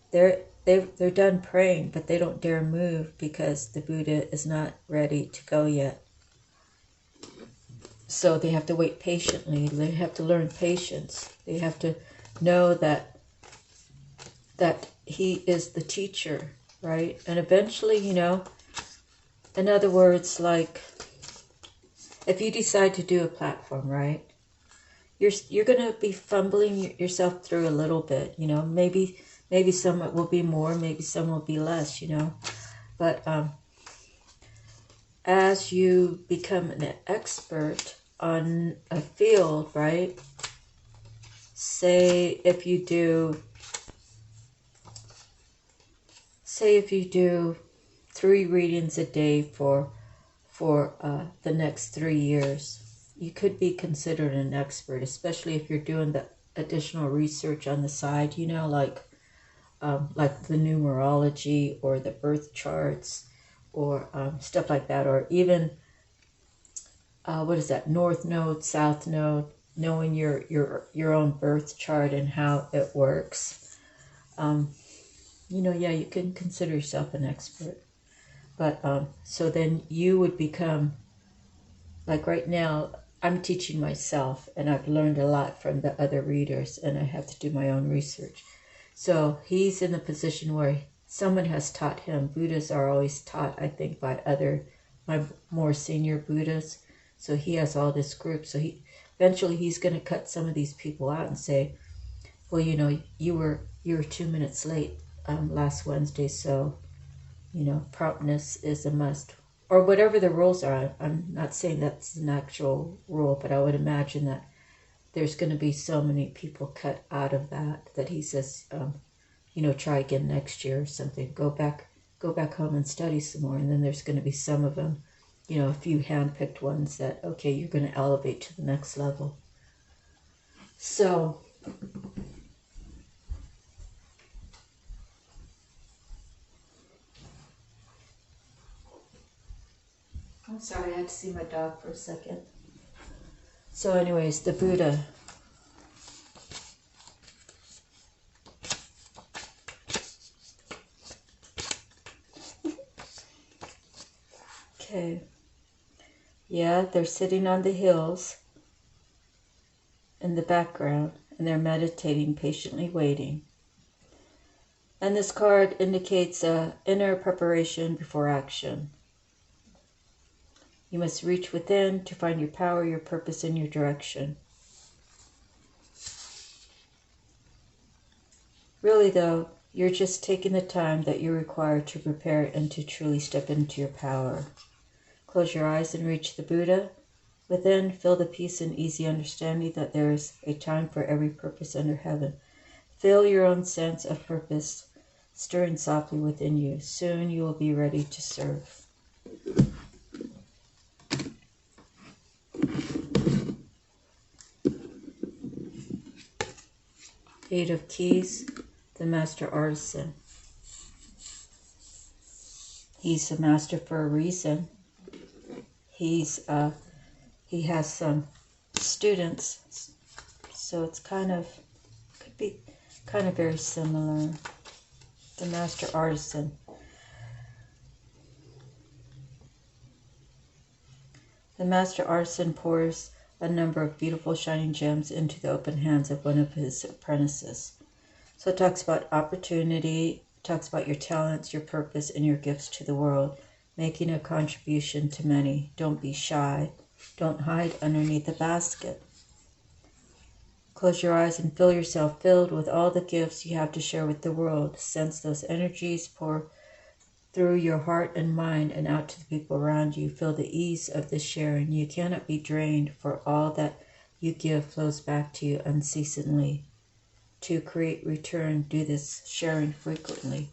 They're done praying, but they don't dare move because the Buddha is not ready to go yet. So they have to wait patiently. They have to learn patience. They have to know that he is the teacher, right? And eventually, you know, in other words, like, if you decide to do a platform, right, you're going to be fumbling yourself through a little bit, you know. Maybe some will be more, maybe some will be less, you know. But as you become an expert on a field, right, say if you do 3 readings a day for the next 3 years, you could be considered an expert, especially if you're doing the additional research on the side, you know, like the numerology or the birth charts or stuff like that, or even what is that, north node, south node, knowing your own birth chart and how it works. You know, yeah, you can consider yourself an expert. But so then you would become, like right now, I'm teaching myself, and I've learned a lot from the other readers, and I have to do my own research. So he's in a position where someone has taught him. Buddhas are always taught, I think, by my more senior Buddhas. So he has all this group. So eventually he's going to cut some of these people out and say, well, you know, you were 2 minutes late last Wednesday, so, you know, promptness is a must. Or whatever the rules are. I'm not saying that's an actual rule, but I would imagine that there's going to be so many people cut out of that he says, you know, try again next year or something. Go back home and study some more. And then there's going to be some of them, you know, a few handpicked ones that, okay, you're going to elevate to the next level. So I'm sorry, I had to see my dog for a second. So anyways, the Buddha, Okay. Yeah, they're sitting on the hills in the background, and they're meditating, patiently waiting. And this card indicates inner preparation before action. You must reach within to find your power, your purpose, and your direction. Really though, you're just taking the time that you require to prepare and to truly step into your power. Close your eyes and reach the Buddha. Within, feel the peace and easy understanding that there is a time for every purpose under heaven. Feel your own sense of purpose stirring softly within you. Soon you will be ready to serve. Eight of Keys, the Master Artisan. He's a master for a reason. He has some students, so it's could be kind of very similar. The Master Artisan. The Master Artisan pours a number of beautiful shining gems into the open hands of one of his apprentices. So it talks about opportunity, it talks about your talents, your purpose, and your gifts to the world, making a contribution to many. Don't be shy. Don't hide underneath the basket. Close your eyes and feel yourself filled with all the gifts you have to share with the world. Sense those energies pour through your heart and mind and out to the people around you. Feel the ease of the sharing. You cannot be drained, for all that you give flows back to you unceasingly. To create return, do this sharing frequently.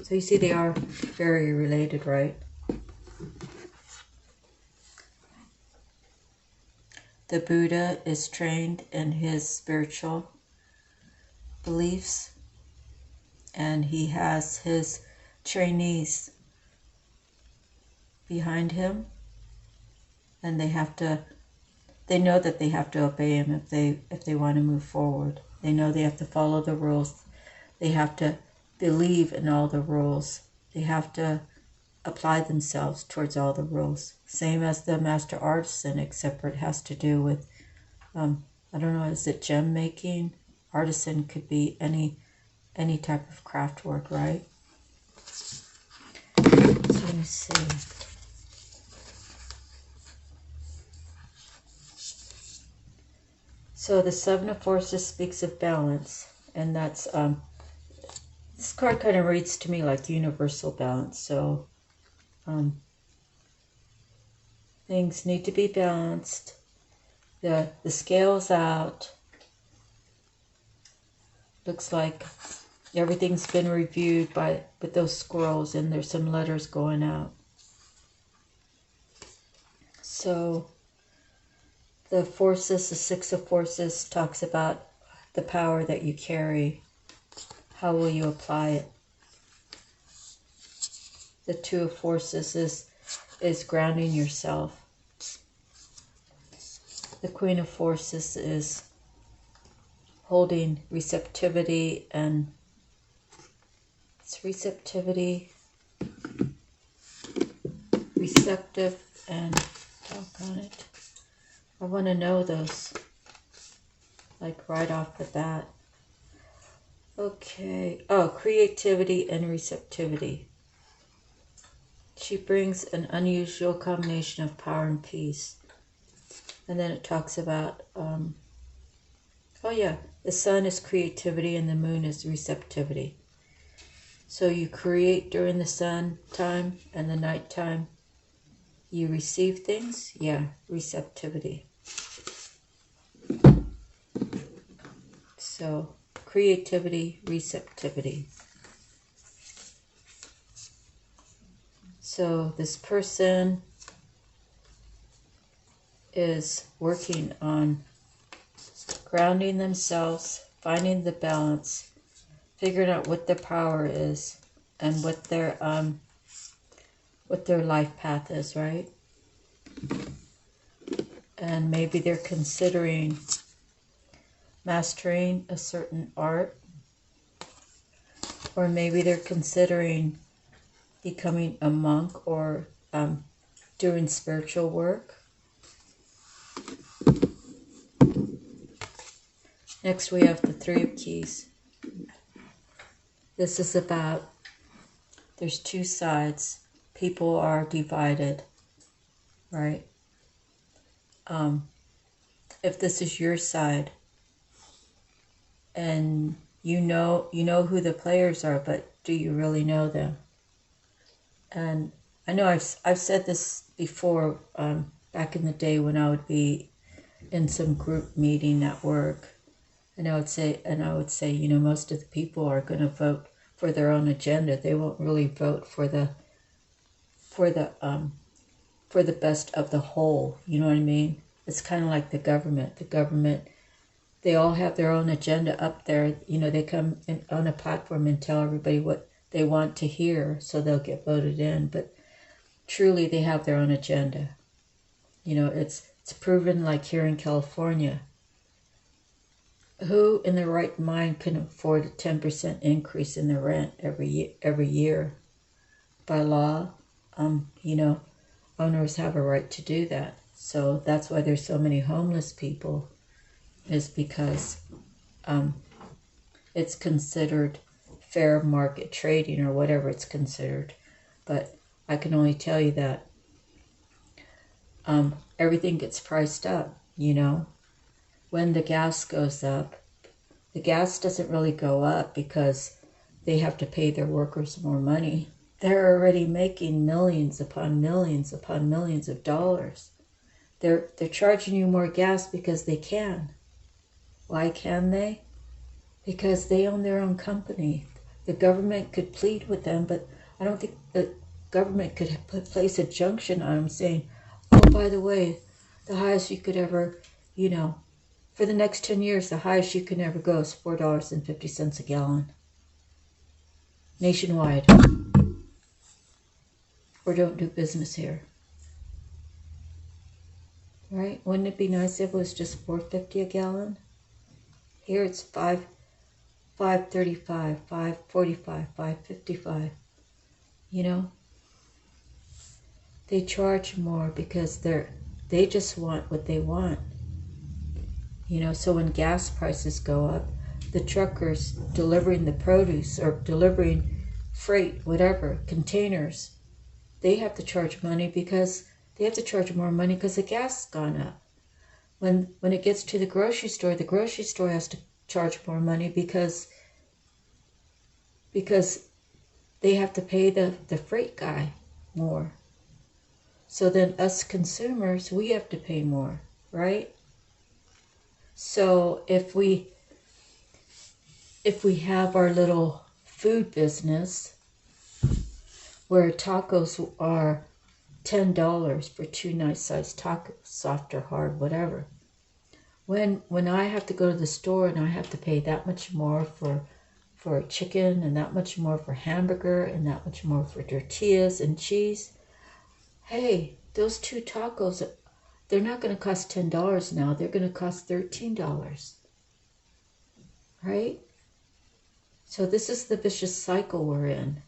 So you see they are very related, right? The Buddha is trained in his spiritual beliefs, and he has his trainees behind him, and they know that they have to obey him if they want to move forward. They know they have to follow the rules. They have to believe in all the rules. They have to apply themselves towards all the rules. Same as the Master Artisan, except for it has to do with, I don't know, is it gem making? Artisan could be any type of craft work, right? So let me see. So the Seven of Forces speaks of balance, and that's, this card kind of reads to me like universal balance. So things need to be balanced. The scale's out. Looks like everything's been reviewed with those squirrels, and there's some letters going out. So the forces, the Six of Forces, talks about the power that you carry. How will you apply it? The Two of Forces is grounding yourself. The Queen of Forces is holding receptivity, and it's receptivity, receptive, and doggone it. I want to know those, like right off the bat. Okay. Oh, creativity and receptivity. She brings an unusual combination of power and peace. And then it talks about, oh yeah, the sun is creativity and the moon is receptivity. So you create during the sun time, and the night time you receive things. Yeah, receptivity. So creativity, receptivity. So this person is working on grounding themselves, finding the balance, figuring out what their power is and what their life path is, right? And maybe they're considering mastering a certain art, or maybe they're considering becoming a monk, or doing spiritual work. Next we have the Three of Keys. This is about, there's two sides. People are divided, right? If this is your side, and you know who the players are, but do you really know them? And I know I've said this before, back in the day when I would be in some group meeting at work, and I would say, you know, most of the people are going to vote for their own agenda. They won't really vote for the best of the whole. You know what I mean? It's kind of like the government. The government, they all have their own agenda up there. You know, they come in on a platform and tell everybody what they want to hear, so they'll get voted in. But truly, they have their own agenda. You know, it's proven, like here in California. Who in their right mind can afford a 10% increase in their rent every year? By law, you know, owners have a right to do that. So that's why there's so many homeless people, is because it's considered fair market trading or whatever it's considered. But I can only tell you that everything gets priced up, you know. When the gas goes up, the gas doesn't really go up because they have to pay their workers more money. They're already making millions upon millions upon millions of dollars. They're charging you more gas because they can. Why can they? Because they own their own company. The government could plead with them, but I don't think the government could place a junction on them saying, oh, by the way, the highest you could ever, you know, for the next 10 years, the highest you can ever go is $4.50 a gallon. Nationwide. Or don't do business here. Right? Wouldn't it be nice if it was just $4.50 a gallon? Here it's $5.35, $5.45, $5.55. You know? They charge more because they just want what they want. You know, so when gas prices go up, the truckers delivering the produce or delivering freight, whatever, containers, they have to charge money because they have to charge more money because the gas has gone up. When it gets to the grocery store has to charge more money because they have to pay the freight guy more. So then us consumers, we have to pay more, right? So if we have our little food business where tacos are $10 for two nice sized tacos, soft or hard, whatever. When I have to go to the store and I have to pay that much more for chicken and that much more for hamburger and that much more for tortillas and cheese, hey, those two tacos, they're not going to cost $10 now. They're going to cost $13. Right? So this is the vicious cycle we're in.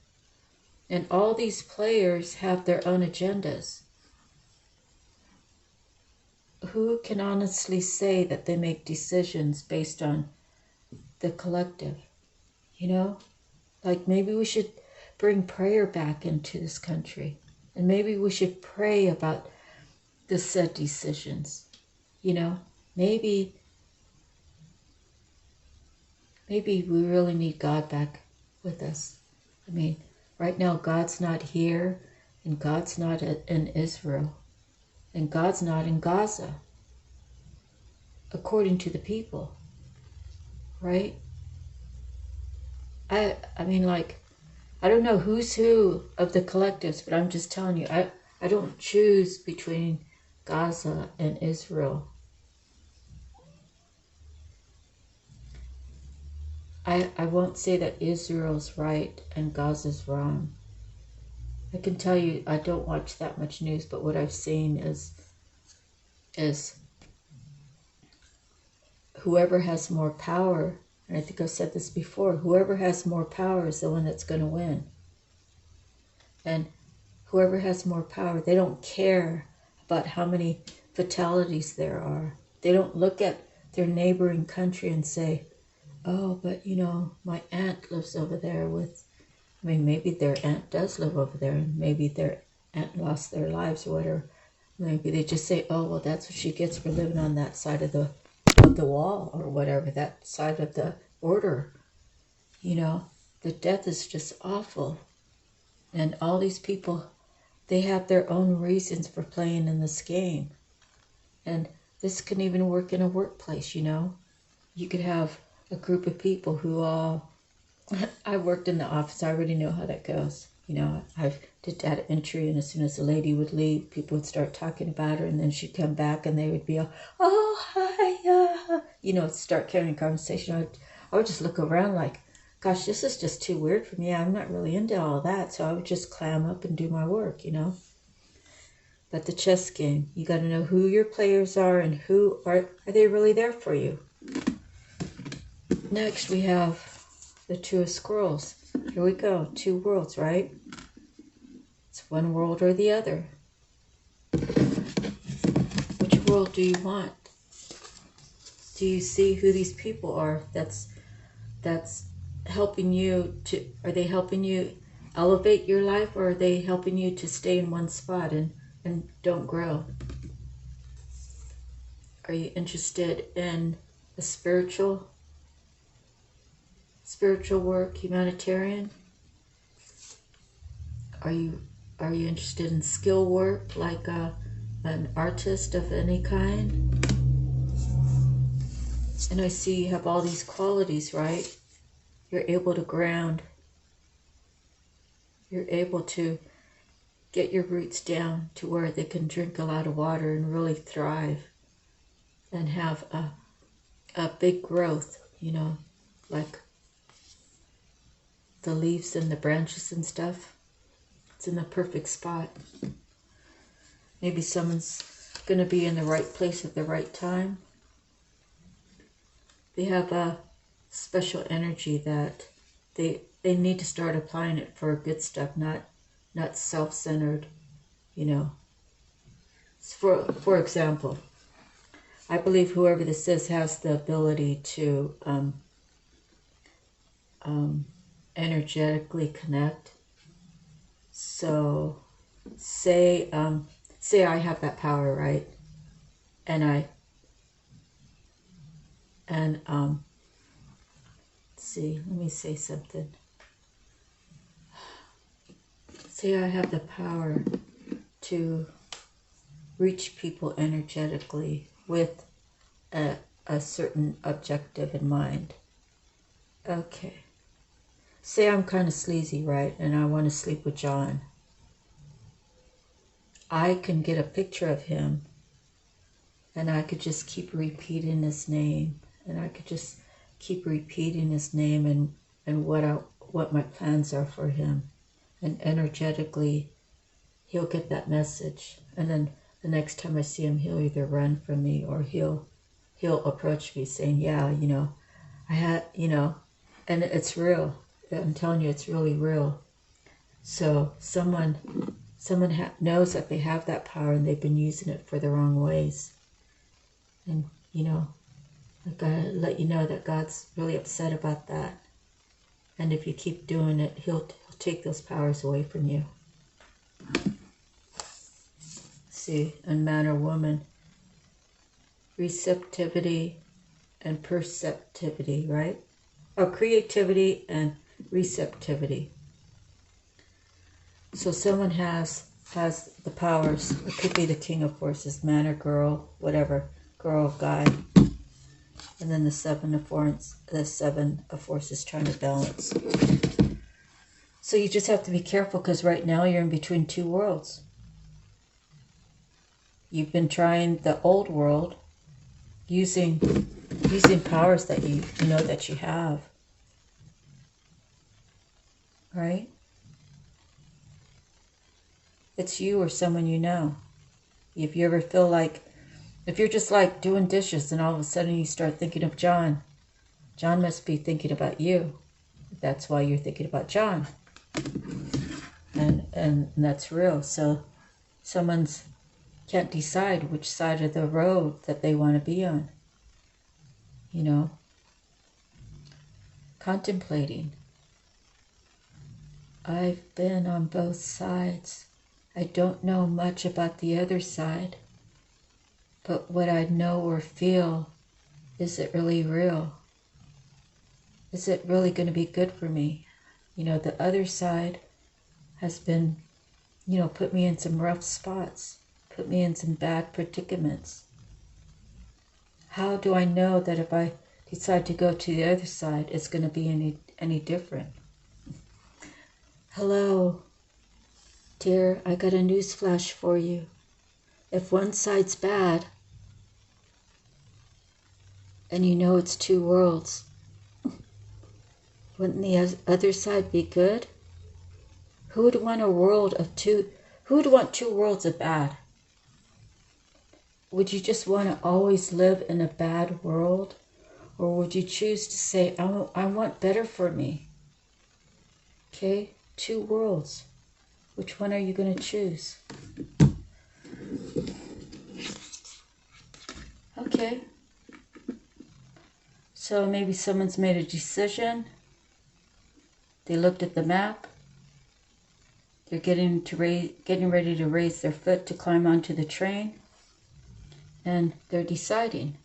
And all these players have their own agendas. Who can honestly say that they make decisions based on the collective? You know? Like maybe we should bring prayer back into this country. And maybe we should pray about the said decisions. You know? Maybe we really need God back with us. I mean, right now, God's not here, and God's not in Israel, and God's not in Gaza, according to the people, right? I mean, like, I don't know who's who of the collectives, but I'm just telling you, I don't choose between Gaza and Israel. I won't say that Israel's right and Gaza's wrong. I can tell you I don't watch that much news, but what I've seen is whoever has more power, and I think I've said this before, whoever has more power is the one that's going to win. And whoever has more power, they don't care about how many fatalities there are. They don't look at their neighboring country and say, oh, but you know, my aunt lives over there with, I mean, maybe their aunt does live over there, and maybe their aunt lost their lives or whatever. Maybe they just say, oh, well, that's what she gets for living on that side of the wall or whatever, that side of the border. You know, the death is just awful. And all these people, they have their own reasons for playing in this game. And this can even work in a workplace, you know. You could have a group of people who all, I worked in the office, I already know how that goes. You know, I did data entry, and as soon as the lady would leave, people would start talking about her, and then she'd come back and they would be all, oh, hi, you know, start carrying a conversation. I would just look around like, gosh, this is just too weird for me. I'm not really into all that. So I would just clam up and do my work, you know. But the chess game, you got to know who your players are and who are they really there for you. Next, we have the Two of Scrolls. Here we go. Two worlds, right? It's one world or the other. Which world do you want? Do you see who these people are that's helping you to, are they helping you elevate your life, or are they helping you to stay in one spot and don't grow? Are you interested in a spiritual work, humanitarian? Are you interested in skill work, like an artist of any kind? And I see you have all these qualities, right? You're able to ground. You're able to get your roots down to where they can drink a lot of water and really thrive and have a big growth, you know, like the leaves and the branches and stuff. It's in the perfect spot. Maybe someone's going to be in the right place at the right time. They have a special energy that they need to start applying it for good stuff, not self-centered, you know. For example, I believe whoever this is has the ability to energetically connect. So say I have that power, right? And see, let me say something. Say I have the power to reach people energetically with a certain objective in mind. Okay. Say I'm kind of sleazy, right? And I want to sleep with John. I can get a picture of him, and I could just keep repeating his name, and I could just keep repeating his name and what my plans are for him. And energetically, he'll get that message. And then the next time I see him, he'll either run from me or he'll approach me saying, yeah, you know, I had, you know, and it's real. I'm telling you, it's really real. So someone knows that they have that power and they've been using it for the wrong ways. And, you know, I gotta let you know that God's really upset about that. And if you keep doing it, he'll take those powers away from you. See, and man or woman, receptivity and perceptivity, right? Oh, creativity and receptivity. So someone has the powers. It could be the King of Forces, man or girl, whatever, girl, guy. And then the Seven of Forces trying to balance. So you just have to be careful, because right now you're in between two worlds. You've been trying the old world, using powers that you know that you have. Right? It's you or someone you know. If you ever feel like, if you're just like doing dishes and all of a sudden you start thinking of John, John must be thinking about you. That's why you're thinking about John. And and that's real. So someone's can't decide which side of the road that they want to be on. You know, contemplating. I've been on both sides. I don't know much about the other side, but what I know or feel, is it really real? Is it really going to be good for me? You know, the other side has been, you know, put me in some rough spots, put me in some bad predicaments. How do I know that if I decide to go to the other side, it's going to be any different? Hello, dear, I got a news flash for you. If one side's bad, and you know it's two worlds, wouldn't the other side be good? Who would want a world of two? Who would want two worlds of bad? Would you just want to always live in a bad world? Or would you choose to say, I want better for me? Okay, two worlds. Which one are you going to choose? Okay. So maybe someone's made a decision. They looked at the map. They're getting ready to raise their foot to climb onto the train. And they're deciding.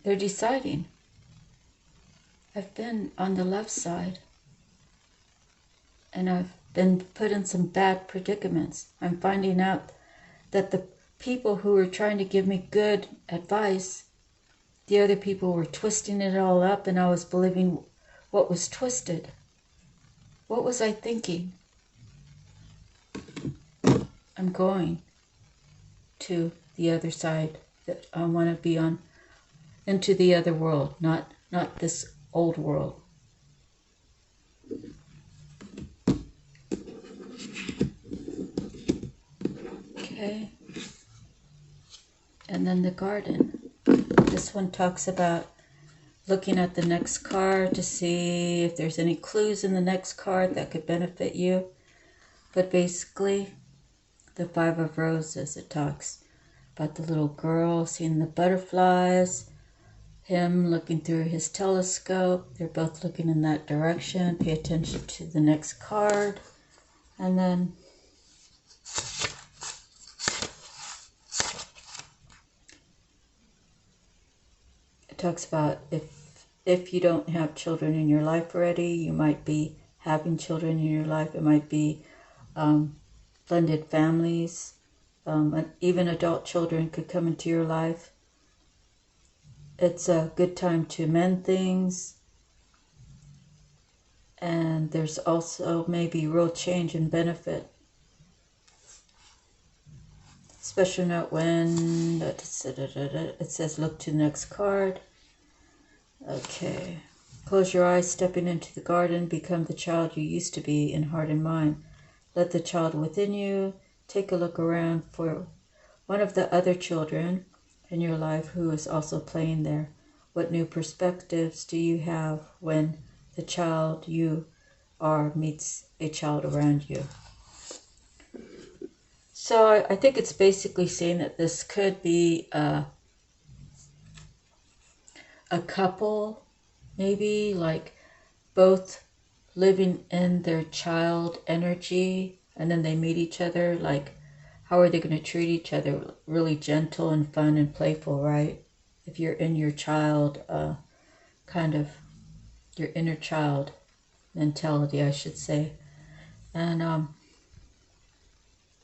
They're deciding. I've been on the left side. And I've been put in some bad predicaments. I'm finding out that the people who were trying to give me good advice, the other people were twisting it all up, and I was believing what was twisted. What was I thinking? I'm going to the other side that I want to be on, into the other world, not this old world. Okay. And then the garden. This one talks about looking at the next card to see if there's any clues in the next card that could benefit you. But basically, the Five of Roses, it talks about the little girl seeing the butterflies, him looking through his telescope. They're both looking in that direction. Pay attention to the next card. And then it talks about if you don't have children in your life already, you might be having children in your life. It might be blended families. Even adult children could come into your life. It's a good time to mend things. And there's also maybe real change and benefit. Special note when it says look to the next card. Okay. Close your eyes, stepping into the garden, become the child you used to be in heart and mind. Let the child within you take a look around for one of the other children in your life who is also playing there. What new perspectives do you have when the child you are meets a child around you? So I think it's basically saying that this could be a couple, maybe like both living in their child energy, and then they meet each other. Like, how are they going to treat each other? Really gentle and fun and playful, right? If you're in your child, kind of your inner child mentality, I should say. And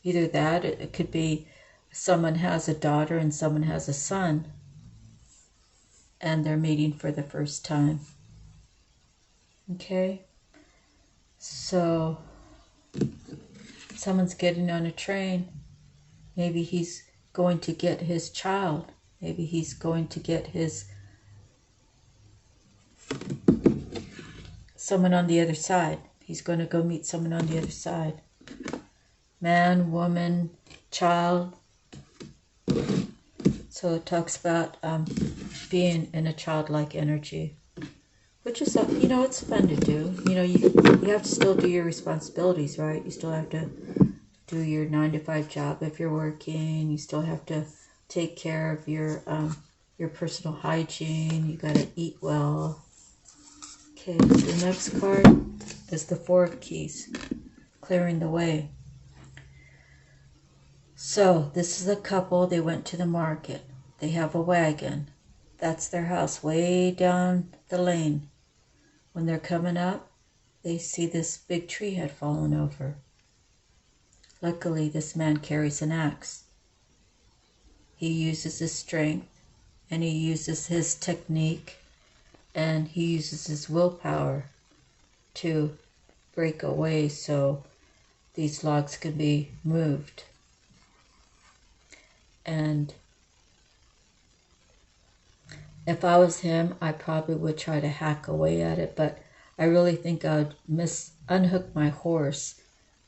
either that, it could be someone has a daughter and someone has a son, and they're meeting for the first time. Okay? So, someone's getting on a train. Maybe he's going to get his child. Maybe he's going to get someone on the other side. He's going to go meet someone on the other side. Man, woman, child. So it talks about being in a childlike energy. which is, you know, it's fun to do. You know, you have to still do your responsibilities, right? You still have to do your 9-to-5 job if you're working. You still have to take care of your personal hygiene. You got to eat well. Okay, so the next card is the Four of Keys, clearing the way. So this is a couple. They went to the market. They have a wagon. That's their house way down the lane. When they're coming up, they see this big tree had fallen over. Luckily, this man carries an axe. He uses his strength, and he uses his technique, and he uses his willpower to break away so these logs can be moved. And if I was him, I probably would try to hack away at it, but I really think I would unhook my horse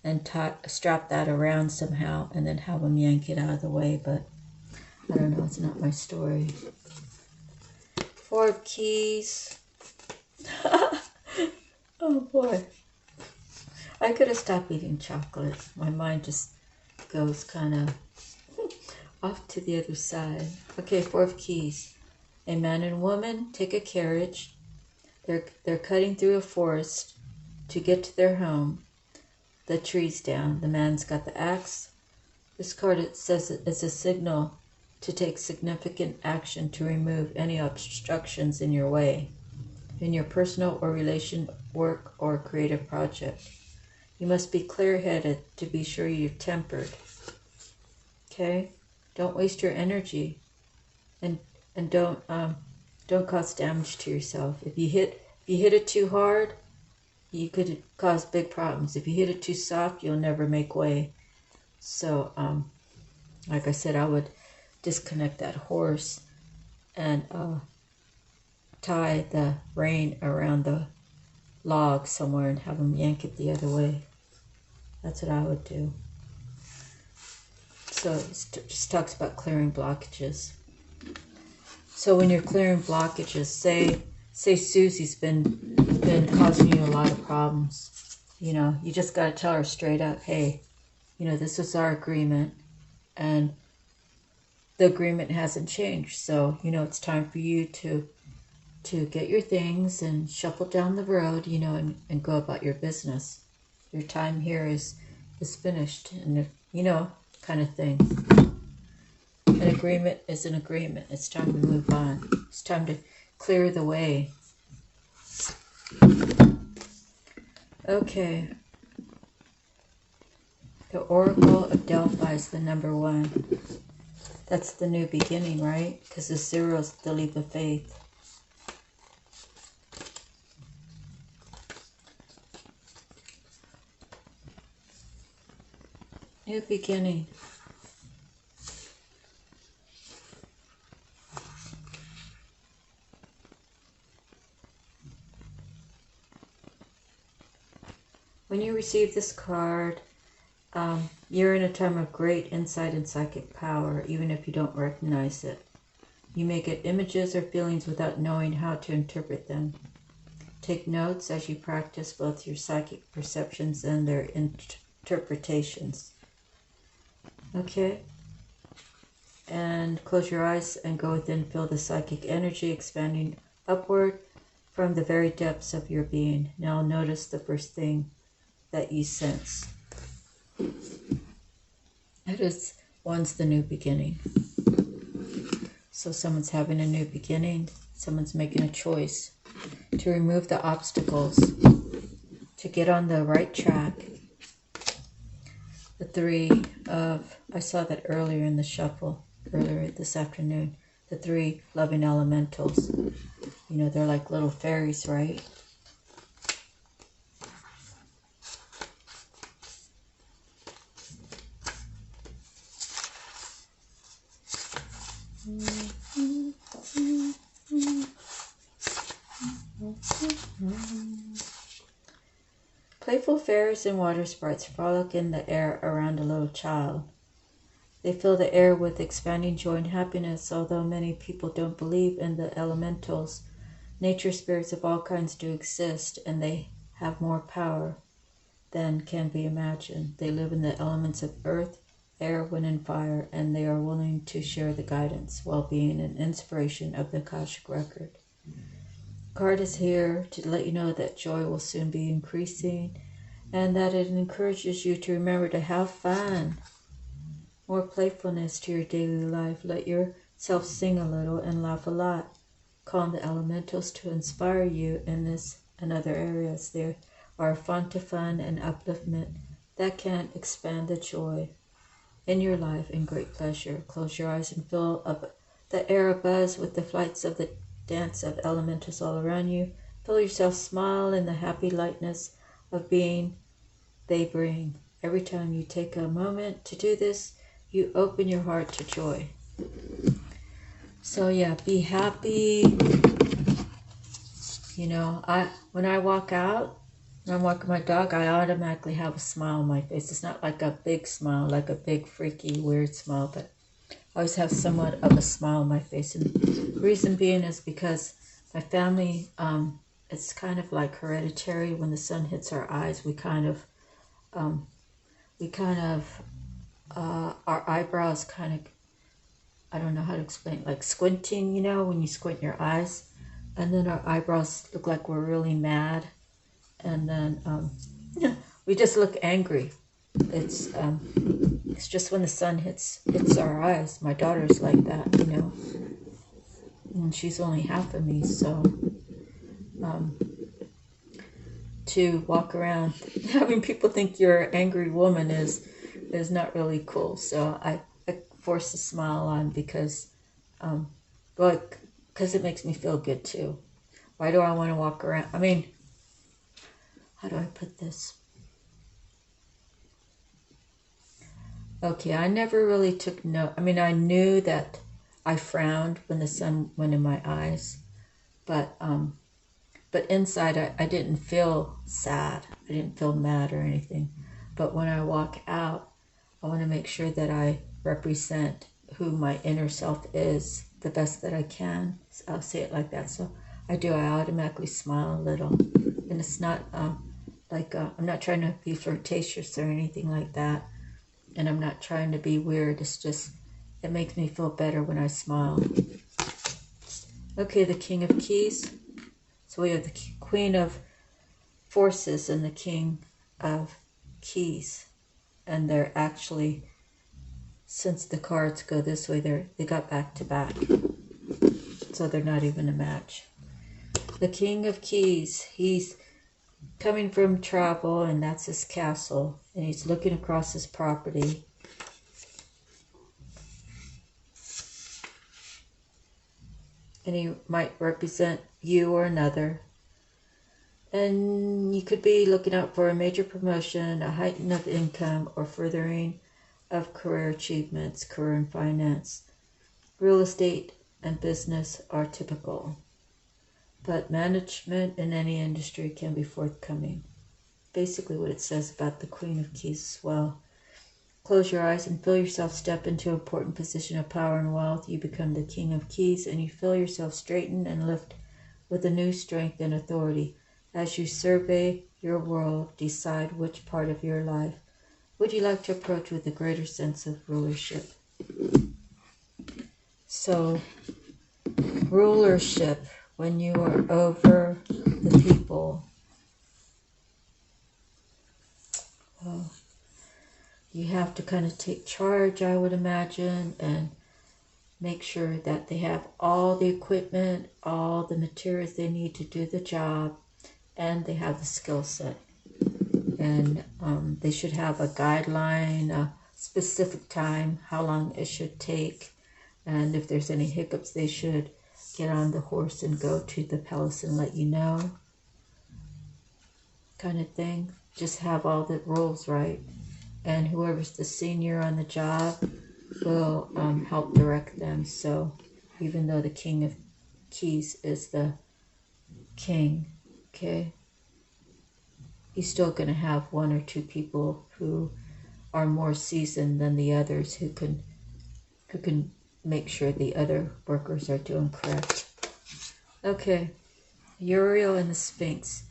and strap that around somehow and then have him yank it out of the way, but I don't know, it's not my story. Four of Keys. Oh boy. I could have stopped eating chocolate. My mind just goes kind of off to the other side. Okay, Four of Keys. A man and woman take a carriage. They're cutting through a forest to get to their home. The tree's down. The man's got the axe. This card, it says it's a signal to take significant action to remove any obstructions in your way, in your personal or relation work or creative project. You must be clear-headed to be sure you're tempered. Okay? Don't waste your energy, and don't cause damage to yourself. If you hit it too hard, you could cause big problems. If you hit it too soft, you'll never make way. So, like I said, I would disconnect that horse and tie the rein around the log somewhere and have them yank it the other way. That's what I would do. So it just talks about clearing blockages. So when you're clearing blockages, say Susie's been causing you a lot of problems. You know, you just got to tell her straight up, hey, you know, this was our agreement, and the agreement hasn't changed. So, you know, it's time for you to get your things and shuffle down the road, you know, and go about your business. Your time here is finished, and, you know, kind of thing. An agreement is an agreement. It's time to move on. It's time to clear the way. Okay. The Oracle of Delphi is the number 1. That's the new beginning, right? Because the 0 is the leap of faith. New beginning. When you receive this card, you're in a time of great insight and psychic power, even if you don't recognize it. You may get images or feelings without knowing how to interpret them. Take notes as you practice both your psychic perceptions and their interpretations. Okay? And close your eyes and go within, feel the psychic energy expanding upward from the very depths of your being. Now notice the first thing that you sense. That is, one's the new beginning. So someone's having a new beginning. Someone's making a choice to remove the obstacles, to get on the right track. The 3 of, I saw that earlier in the shuffle, earlier this afternoon. The 3 loving elementals. You know, they're like little fairies, right? Playful fairies and water sprites frolic in the air around a little child. They fill the air with expanding joy and happiness. Although many people don't believe in the elementals, Nature spirits of all kinds do exist, and they have more power than can be imagined. They live in the elements of earth, air, wind, and fire, and they are willing to share the guidance, well-being, and inspiration of the Akashic Record. Card is here to let you know that joy will soon be increasing, and that it encourages you to remember to have fun. More playfulness to your daily life. Let yourself sing a little and laugh a lot. Call on the elementals to inspire you in this and other areas. They are a font of fun and upliftment that can expand the joy in your life in great pleasure. Close your eyes and fill up the air abuzz with the flights of the dance of elementals all around you. Feel yourself smile in the happy lightness of being they bring. Every time you take a moment to do this, you open your heart to joy. So yeah, be happy. You know, when I walk out, when I'm walking my dog, I automatically have a smile on my face. It's not like a big smile, like a big freaky weird smile, but I always have somewhat of a smile on my face. And the reason being is because my family, it's kind of like hereditary. When the sun hits our eyes, our eyebrows kind of, I don't know how to explain, like squinting, you know, when you squint your eyes, and then our eyebrows look like we're really mad, and then we just look angry. It's just when the sun hits our eyes. My daughter's like that, you know, and she's only half of me, so to walk around having people think you're an angry woman is not really cool. So I force a smile on because it makes me feel good too. Why do I want to walk around? I mean, how do I put this? Okay, I never really took note. I mean, I knew that I frowned when the sun went in my eyes, but inside I didn't feel sad. I didn't feel mad or anything. But when I walk out, I want to make sure that I represent who my inner self is the best that I can. I'll say it like that. So I automatically smile a little. And it's not I'm not trying to be flirtatious or anything like that. And I'm not trying to be weird. It's just, it makes me feel better when I smile. Okay, the King of Keys. So we have the Queen of Forces and the King of Keys. And they're actually, since the cards go this way, they got back to back. So they're not even a match. The King of Keys, he's coming from travel, and that's his castle. And he's looking across his property. And he might represent you or another. And you could be looking out for a major promotion, a heightening of income, or furthering of career achievements, career and finance. Real estate and business are typical. But management in any industry can be forthcoming. Basically what it says about the Queen of Keys as well. Close your eyes and feel yourself step into an important position of power and wealth. You become the King of Keys, and you feel yourself straighten and lift with a new strength and authority. As you survey your world, decide which part of your life would you like to approach with a greater sense of rulership. So, rulership, when you are over the people, well, you have to kind of take charge, I would imagine, and make sure that they have all the equipment, all the materials they need to do the job, and they have the skill set. And they should have a guideline, a specific time, how long it should take, and if there's any hiccups, they should get on the horse and go to the palace and let you know, kind of thing. Just have all the rules right. And whoever's the senior on the job will help direct them. So even though the King of Keys is the king, okay, he's still going to have one or two people who are more seasoned than the others who can make sure the other workers are doing correct. Okay, Uriel and the Sphinx.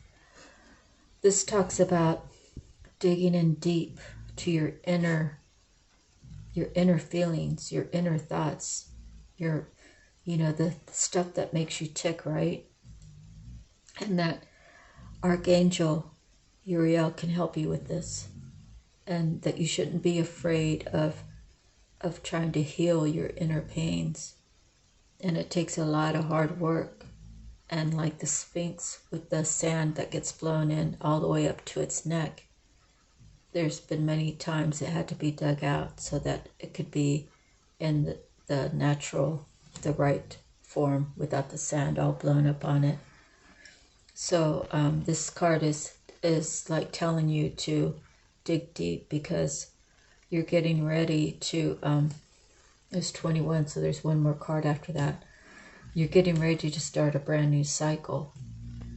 This talks about digging in deep to your inner feelings, your inner thoughts, your, the stuff that makes you tick, right? And that Archangel Uriel can help you with this, and that you shouldn't be afraid of trying to heal your inner pains. And it takes a lot of hard work. And like the Sphinx with the sand that gets blown in all the way up to its neck, there's been many times it had to be dug out so that it could be in the natural, the right form without the sand all blown up on it. So this card is like telling you to dig deep, because you're getting ready to, there's 21, so there's one more card after that. You're getting ready to start a brand new cycle.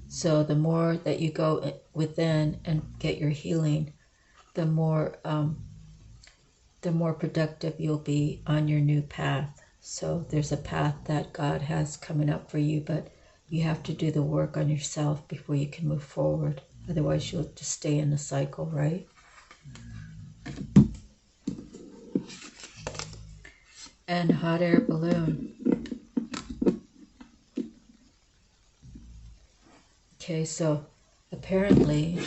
So the more that you go within and get your healing, the more productive you'll be on your new path. So there's a path that God has coming up for you, but you have to do the work on yourself before you can move forward. Otherwise, you'll just stay in the cycle, right? And hot air balloon. Okay, so apparently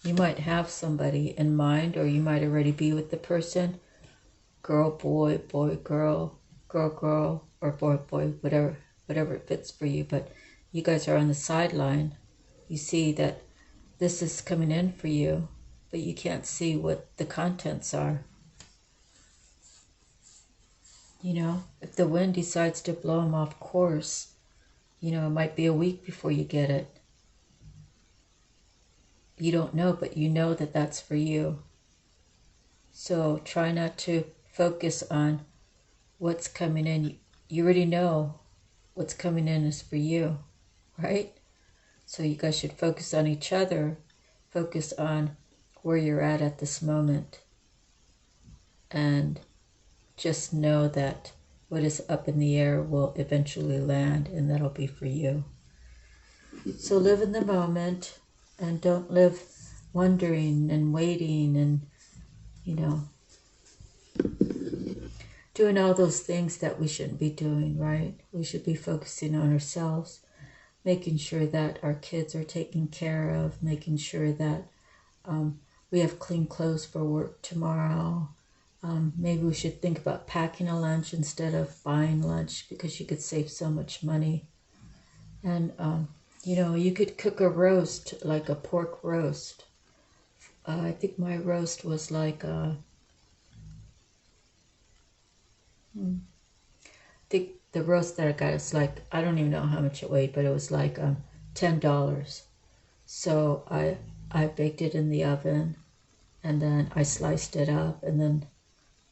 you might have somebody in mind, or you might already be with the person. Girl, boy, boy, girl, girl, girl, or boy, boy, whatever it fits for you. But you guys are on the sideline. You see that this is coming in for you, but you can't see what the contents are. If the wind decides to blow them off course, it might be a week before you get it. You don't know, but you know that that's for you. So try not to focus on what's coming in. You already know what's coming in is for you, right? So you guys should focus on each other, focus on where you're at this moment, and just know that what is up in the air will eventually land, and that'll be for you. So live in the moment, and don't live wondering and waiting and, doing all those things that we shouldn't be doing, right? We should be focusing on ourselves, making sure that our kids are taken care of, making sure that we have clean clothes for work tomorrow. Maybe we should think about packing a lunch instead of buying lunch, because you could save so much money. And, you could cook a roast, like a pork roast. I think my roast was like, I think the roast that I got is like, I don't even know how much it weighed, but it was like $10. So I baked it in the oven, and then I sliced it up, and then,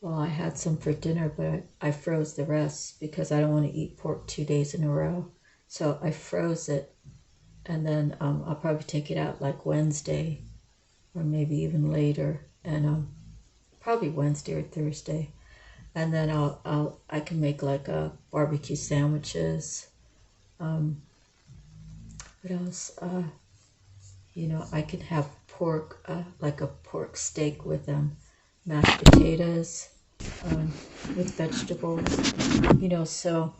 well, I had some for dinner, but I froze the rest because I don't want to eat pork 2 days in a row. So I froze it, and then I'll probably take it out like Wednesday, or maybe even later, and probably Wednesday or Thursday. And then I can make like barbecue sandwiches. What else? I can have pork, like a pork steak with mashed potatoes, with vegetables. So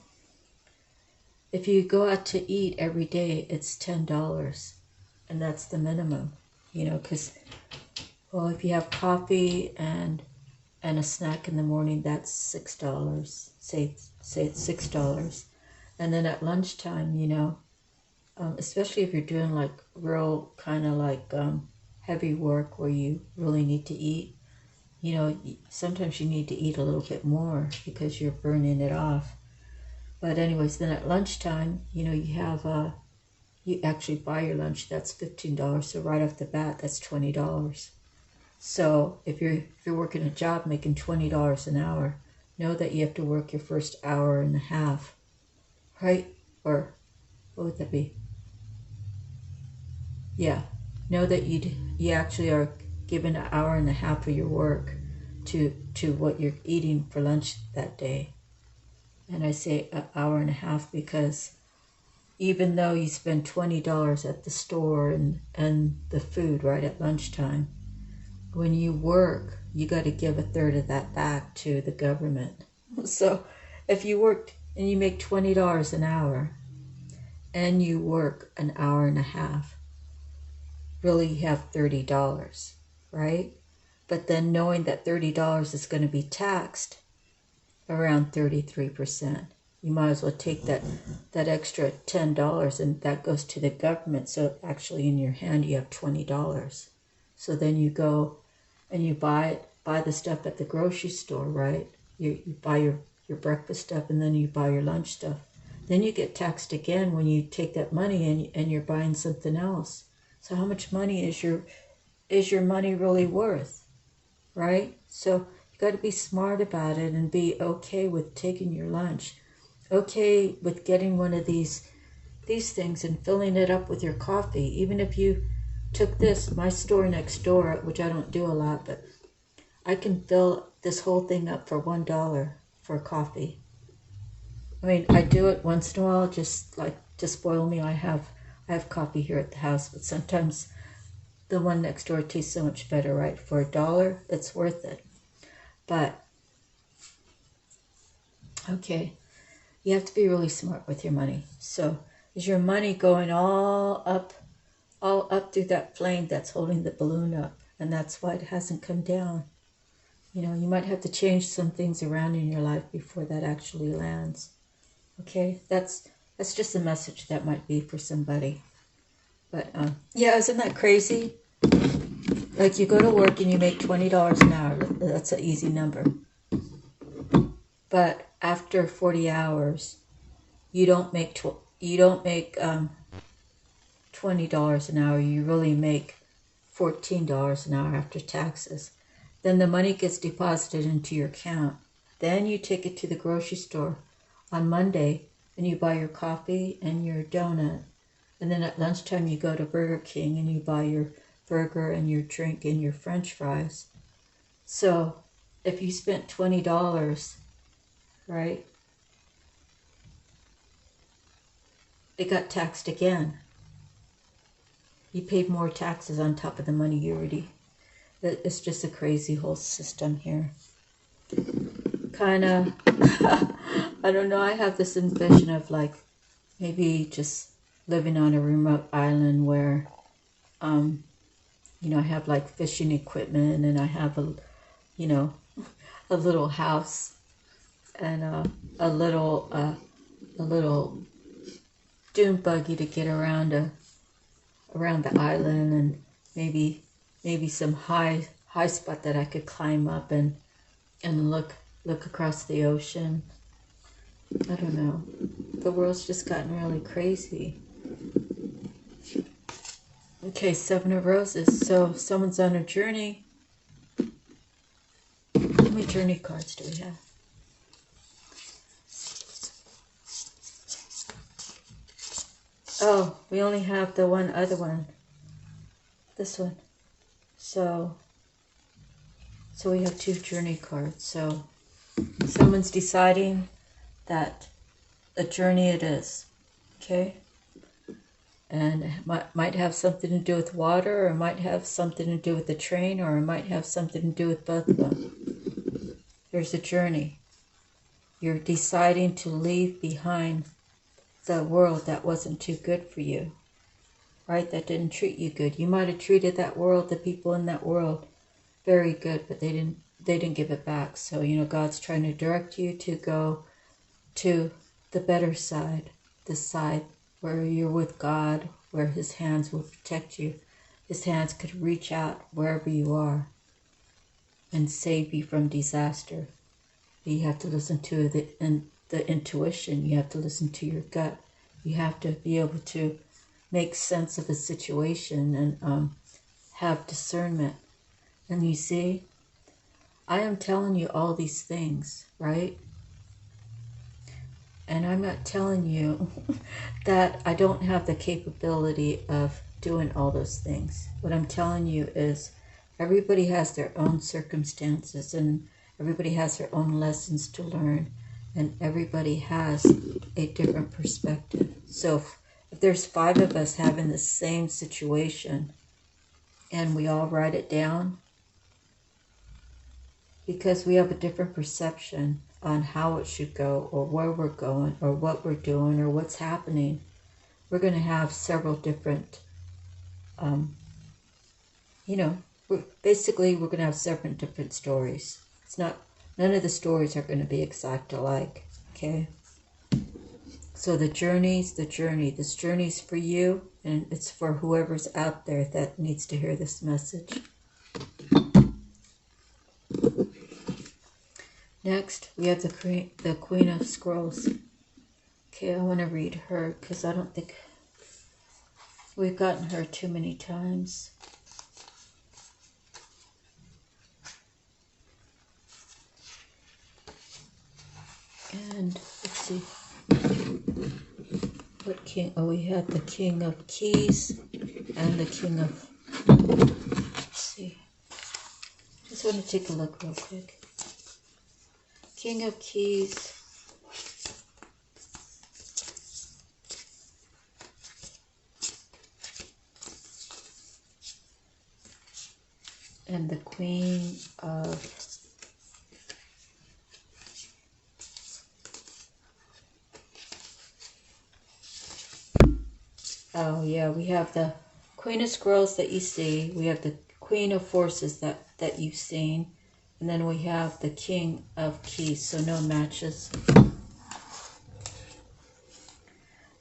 if you go out to eat every day, it's $10, and that's the minimum. Because, well, if you have coffee and a snack in the morning, that's $6. Say it's $6, and then at lunchtime, especially if you're doing like real kind of like heavy work where you really need to eat, sometimes you need to eat a little bit more because you're burning it off. But anyways, then at lunchtime, you have you actually buy your lunch, that's $15. So right off the bat, that's $20. So if you're working a job making $20 an hour, know that you have to work your first hour and a half, right? Or what would that be? Yeah, know that you actually are given an hour and a half of your work to what you're eating for lunch that day. And I say an hour and a half because, even though you spend $20 at the store and the food right at lunchtime, when you work, you got to give a third of that back to the government. So if you worked and you make $20 an hour and you work an hour and a half, really you have $30, right? But then knowing that $30 is going to be taxed around 33%, you might as well take that extra $10 and that goes to the government. So actually in your hand you have $20. So then you go and you buy the stuff at the grocery store, right? You buy your breakfast stuff and then you buy your lunch stuff. Then you get taxed again when you take that money and you're buying something else. So how much money is your money really worth, right? So you got to be smart about it and be okay with taking your lunch, okay with getting one of these things and filling it up with your coffee. Even if you took my store next door, which I don't do a lot, but I can fill this whole thing up for $1 for coffee. I mean, I do it once in a while, just like to spoil me. I have coffee here at the house, but sometimes the one next door tastes so much better, right? For $1, it's worth it. But, okay, you have to be really smart with your money. So, is your money going all up through that flame that's holding the balloon up? And that's why it hasn't come down. You know, you might have to change some things around in your life before that actually lands. Okay, that's just a message that might be for somebody. But yeah, isn't that crazy? Like you go to work and you make $20 an hour. That's an easy number. But after 40 hours, you don't make $20 an hour. You really make $14 an hour after taxes. Then the money gets deposited into your account. Then you take it to the grocery store on Monday and you buy your coffee and your donut. And then at lunchtime you go to Burger King and you buy your burger and your drink and your French fries. So if you spent $20, right, it got taxed again. You paid more taxes on top of the money you already. It's just a crazy whole system here. Kind of, I don't know, I have this vision of like maybe just living on a remote island where, you know, I have like fishing equipment and I have a little house and a little dune buggy to get around the island, and maybe some high spot that I could climb up and look across the ocean. I don't know. The world's just gotten really crazy. Okay, 7 of Roses. So someone's on a journey. How many journey cards do we have? Oh, we only have the other one. This one. So we have 2 journey cards. So someone's deciding that a journey it is. Okay? And it might have something to do with water, or it might have something to do with the train, or it might have something to do with both of them. There's a journey. You're deciding to leave behind the world that wasn't too good for you, right? That didn't treat you good. You might have treated that world, the people in that world, very good, but they didn't give it back. So, you know, God's trying to direct you to go to the better side, the side where you're with God, where His hands will protect you. His hands could reach out wherever you are and save you from disaster. You have to listen to the intuition. You have to listen to your gut. You have to be able to make sense of a situation and have discernment. And you see, I am telling you all these things, right? And I'm not telling you that I don't have the capability of doing all those things. What I'm telling you is everybody has their own circumstances and everybody has their own lessons to learn, and everybody has a different perspective. So if there's 5 of us having the same situation and we all write it down, because we have a different perception on how it should go, or where we're going, or what we're doing, or what's happening, we're going to have several different, you know, we're going to have several different stories. None of the stories are going to be exact alike, okay? So this journey's for you, and it's for whoever's out there that needs to hear this message. Next, we have the Queen of Scrolls. Okay, I want to read her because I don't think we've gotten her too many times. And let's see. What king? Oh, we have the King of Keys and the King of... Let's see. Just want to take a look real quick. King of Keys. And the Queen of... Oh yeah, we have the Queen of Scrolls that you see. We have the Queen of Forces that you've seen. And then we have the King of Keys, so no matches.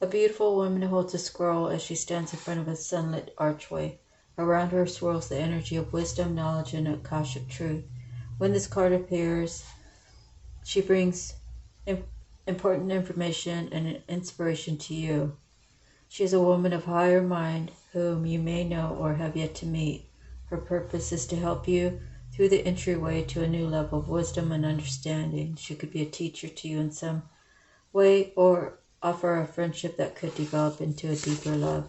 A beautiful woman holds a scroll as she stands in front of a sunlit archway. Around her swirls the energy of wisdom, knowledge, and Akashic truth. When this card appears, she brings important information and inspiration to you. She is a woman of higher mind whom you may know or have yet to meet. Her purpose is to help you through the entryway to a new level of wisdom and understanding. She could be a teacher to you in some way or offer a friendship that could develop into a deeper love.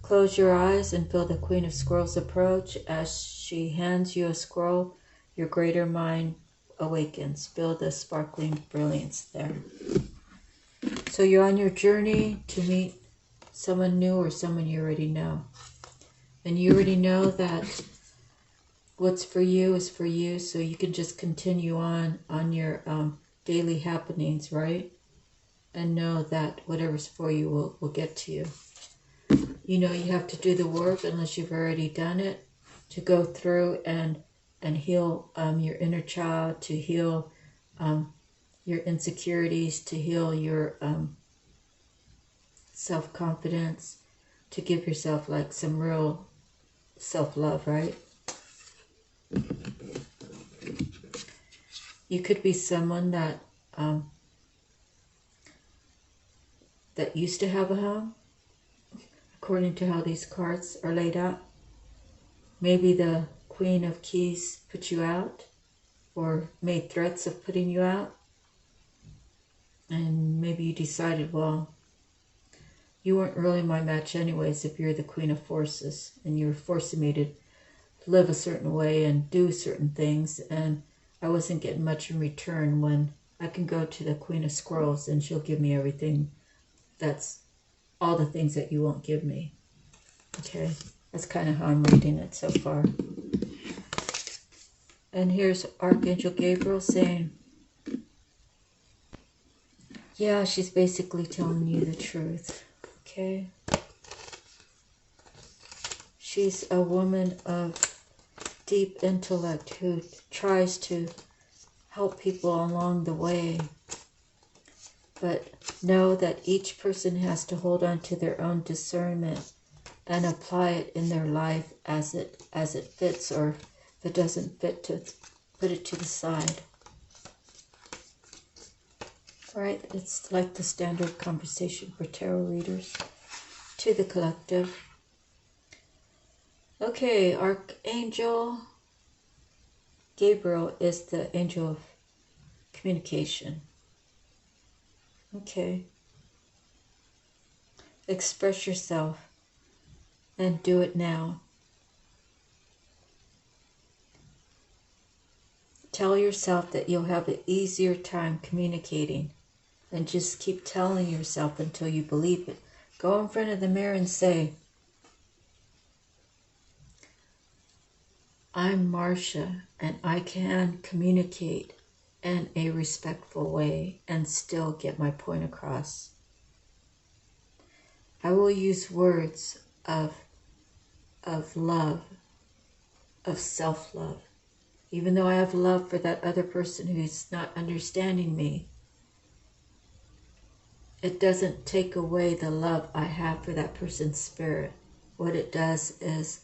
Close your eyes and feel the Queen of Scrolls approach. As she hands you a scroll, your greater mind awakens. Feel the sparkling brilliance there. So you're on your journey to meet someone new or someone you already know. And you already know that what's for you is for you, so you can just continue on your daily happenings, right? And know that whatever's for you will get to you. You know you have to do the work, unless you've already done it, to go through and heal your inner child, to heal your insecurities, to heal your self-confidence, to give yourself like some real self-love, right? You could be someone that that used to have a home, according to how these cards are laid out. Maybe the Queen of Keys put you out, or made threats of putting you out. And maybe you decided, well, you weren't really my match anyways if you're the Queen of Forces, and you're forcing me to live a certain way and do certain things, and I wasn't getting much in return, when I can go to the Queen of Scrolls and she'll give me everything. That's all the things that you won't give me. Okay, that's kind of how I'm reading it so far. And here's Archangel Gabriel saying, yeah, she's basically telling you the truth. Okay, she's a woman of deep intellect who tries to help people along the way, but know that each person has to hold on to their own discernment and apply it in their life as it fits, or if it doesn't fit, to put it to the side. Right, it's like the standard conversation for tarot readers to the collective. Okay, Archangel Gabriel is the angel of communication. Okay. Express yourself and do it now. Tell yourself that you'll have an easier time communicating, and just keep telling yourself until you believe it. Go in front of the mirror and say, I'm Marcia, and I can communicate in a respectful way and still get my point across. I will use words of love, of self-love. Even though I have love for that other person who's not understanding me, it doesn't take away the love I have for that person's spirit. What it does is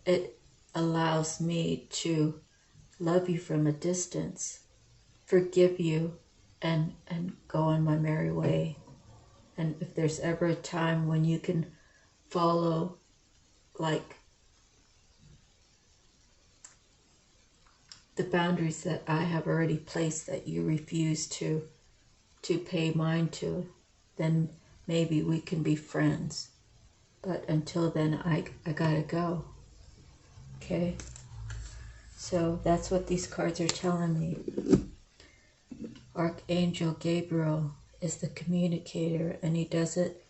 it allows me to love you from a distance, forgive you, and go on my merry way. And if there's ever a time when you can follow, like, the boundaries that I have already placed that you refuse to pay mind to, then maybe we can be friends. But until then, I gotta go. Okay? So that's what these cards are telling me. Archangel Gabriel is the communicator, and he does it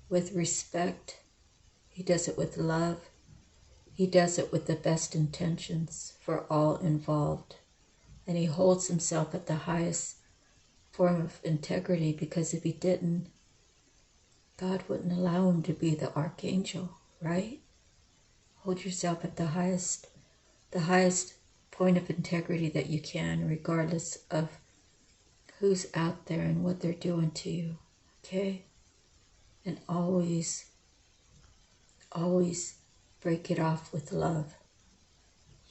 with respect. He does it with love. He does it with the best intentions for all involved. And he holds himself at the highest form of integrity, because if he didn't, God wouldn't allow him to be the archangel, right? Hold yourself at the highest point of integrity that you can, regardless of who's out there and what they're doing to you, okay? And always break it off with love.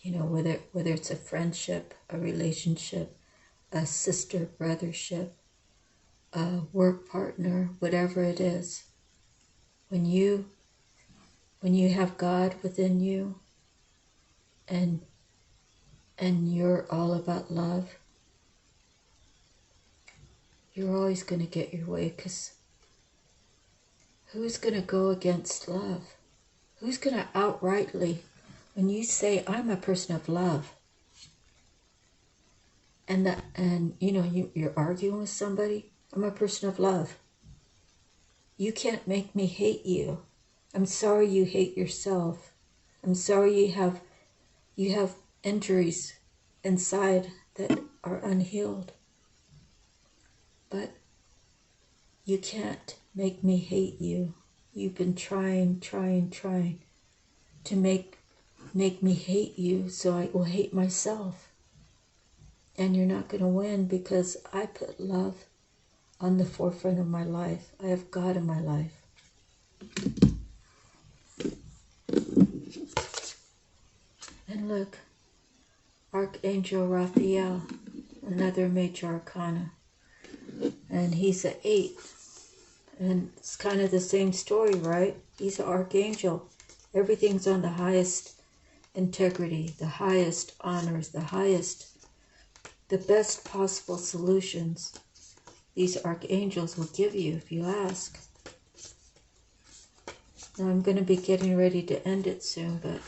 You know, whether it's a friendship, a relationship, a sister, brothership, a work partner, whatever it is. When you have God within you, and you're all about love, you're always going to get your way, because who's going to go against love? Who's going to outrightly, when you say, I'm a person of love, and you know, you're arguing with somebody, I'm a person of love. You can't make me hate you. I'm sorry you hate yourself. I'm sorry you have injuries inside that are unhealed. But you can't make me hate you. You've been trying to make me hate you, so I will hate myself. And you're not going to win, because I put love on the forefront of my life. I have God in my life. And look, Archangel Raphael, another major arcana. And he's an 8. And it's kind of the same story, right? He's an archangel. Everything's on the highest integrity, the highest honors, the best possible solutions. These archangels will give you if you ask. Now I'm going to be getting ready to end it soon, but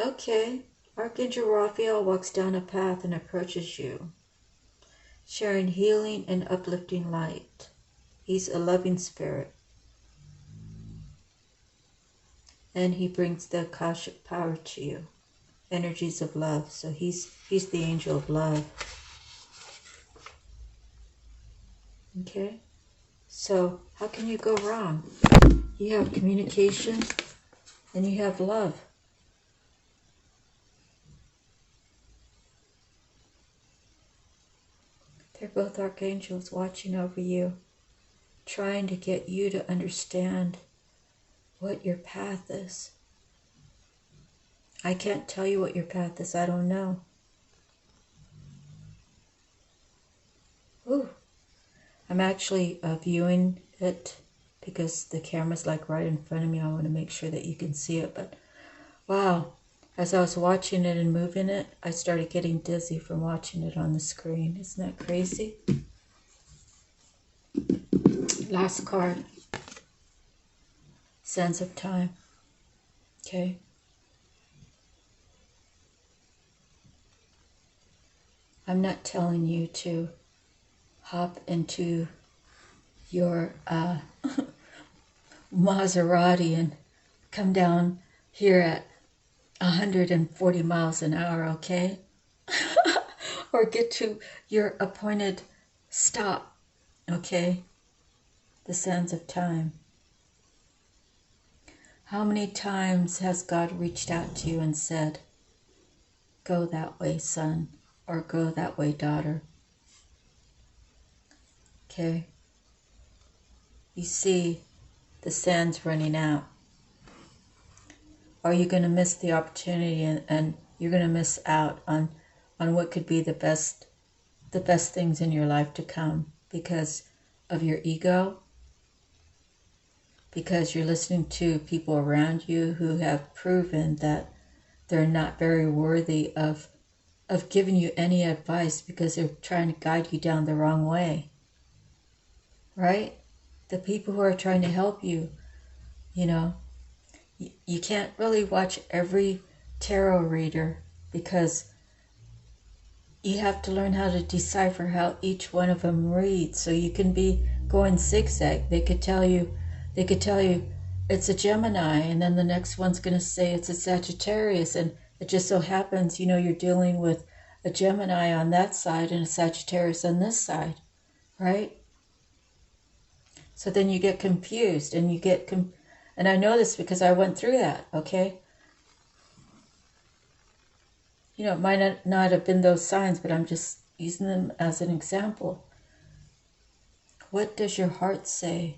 okay. Archangel Raphael walks down a path and approaches you, sharing healing and uplifting light. He's a loving spirit. And he brings the Akashic power to you. Energies of love. So he's the angel of love. Okay? So how can you go wrong? You have communication and you have love. They're both archangels watching over you, trying to get you to understand what your path is. I can't tell you what your path is. I don't know. Ooh. I'm actually viewing it because the camera's like right in front of me. I want to make sure that you can see it. But wow, as I was watching it and moving it, I started getting dizzy from watching it on the screen. Isn't that crazy? Last card. Sands of Time. Okay. I'm not telling you to hop into your Maserati and come down here at 140 miles an hour, okay? Or get to your appointed stop, okay? The sands of time. How many times has God reached out to you and said, go that way, son, or go that way, daughter? Okay? You see the sands running out. Are you going to miss the opportunity and you're going to miss out on what could be the best things in your life to come because of your ego? Because you're listening to people around you who have proven that they're not very worthy of giving you any advice because they're trying to guide you down the wrong way. Right? The people who are trying to help you, you know, you can't really watch every tarot reader because you have to learn how to decipher how each one of them reads so you can be going zigzag. They could tell you it's a Gemini, and then the next one's going to say it's a Sagittarius, and it just so happens, you're dealing with a Gemini on that side and a Sagittarius on this side, right? So then you get confused, and and I know this because I went through that, okay? It might not have been those signs, but I'm just using them as an example. What does your heart say?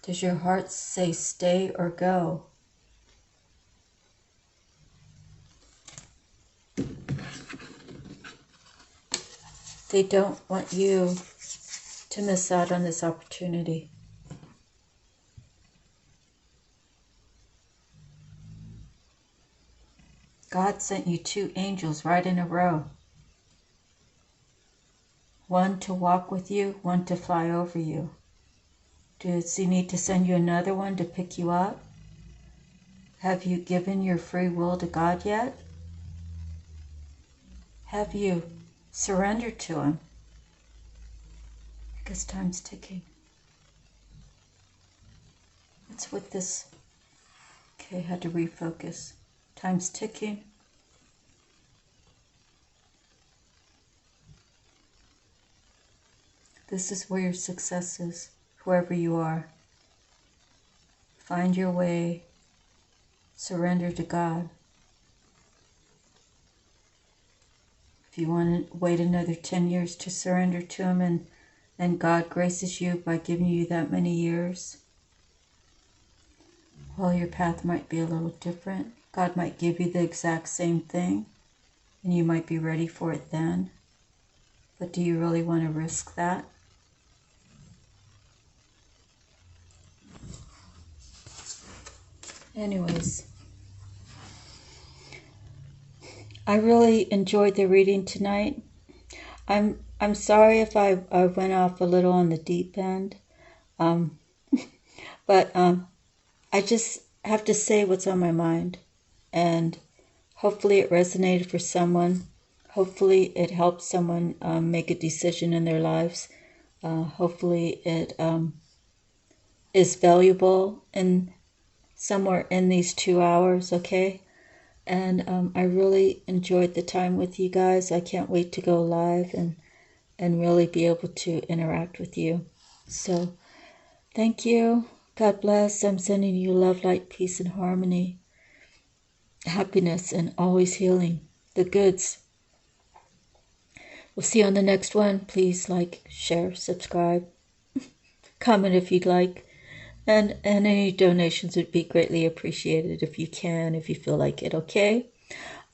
Does your heart say stay or go? They don't want you to miss out on this opportunity. God sent you 2 angels right in a row. One to walk with you, one to fly over you. Does he need to send you another one to pick you up? Have you given your free will to God yet? Have you surrendered to him? Because time's ticking. What's with this? Okay, had to refocus. Time's ticking. This is where your success is, whoever you are. Find your way. Surrender to God. If you want to wait another 10 years to surrender to him and God graces you by giving you that many years, well, your path might be a little different. God might give you the exact same thing, and you might be ready for it then. But do you really want to risk that? Anyways, I really enjoyed the reading tonight. I'm sorry if I went off a little on the deep end, but I just have to say what's on my mind, and hopefully it resonated for someone. Hopefully it helped someone make a decision in their lives. Hopefully it is valuable in somewhere in these 2 hours, okay? And I really enjoyed the time with you guys. I can't wait to go live and really be able to interact with you. So thank you. God bless. I'm sending you love, light, peace, and harmony, happiness, and always healing. The goods. We'll see you on the next one. Please like, share, subscribe, comment if you'd like. And any donations would be greatly appreciated if you can, if you feel like it, okay?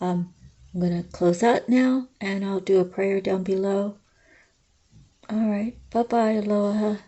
I'm going to close out now, and I'll do a prayer down below. All right. Bye-bye. Aloha.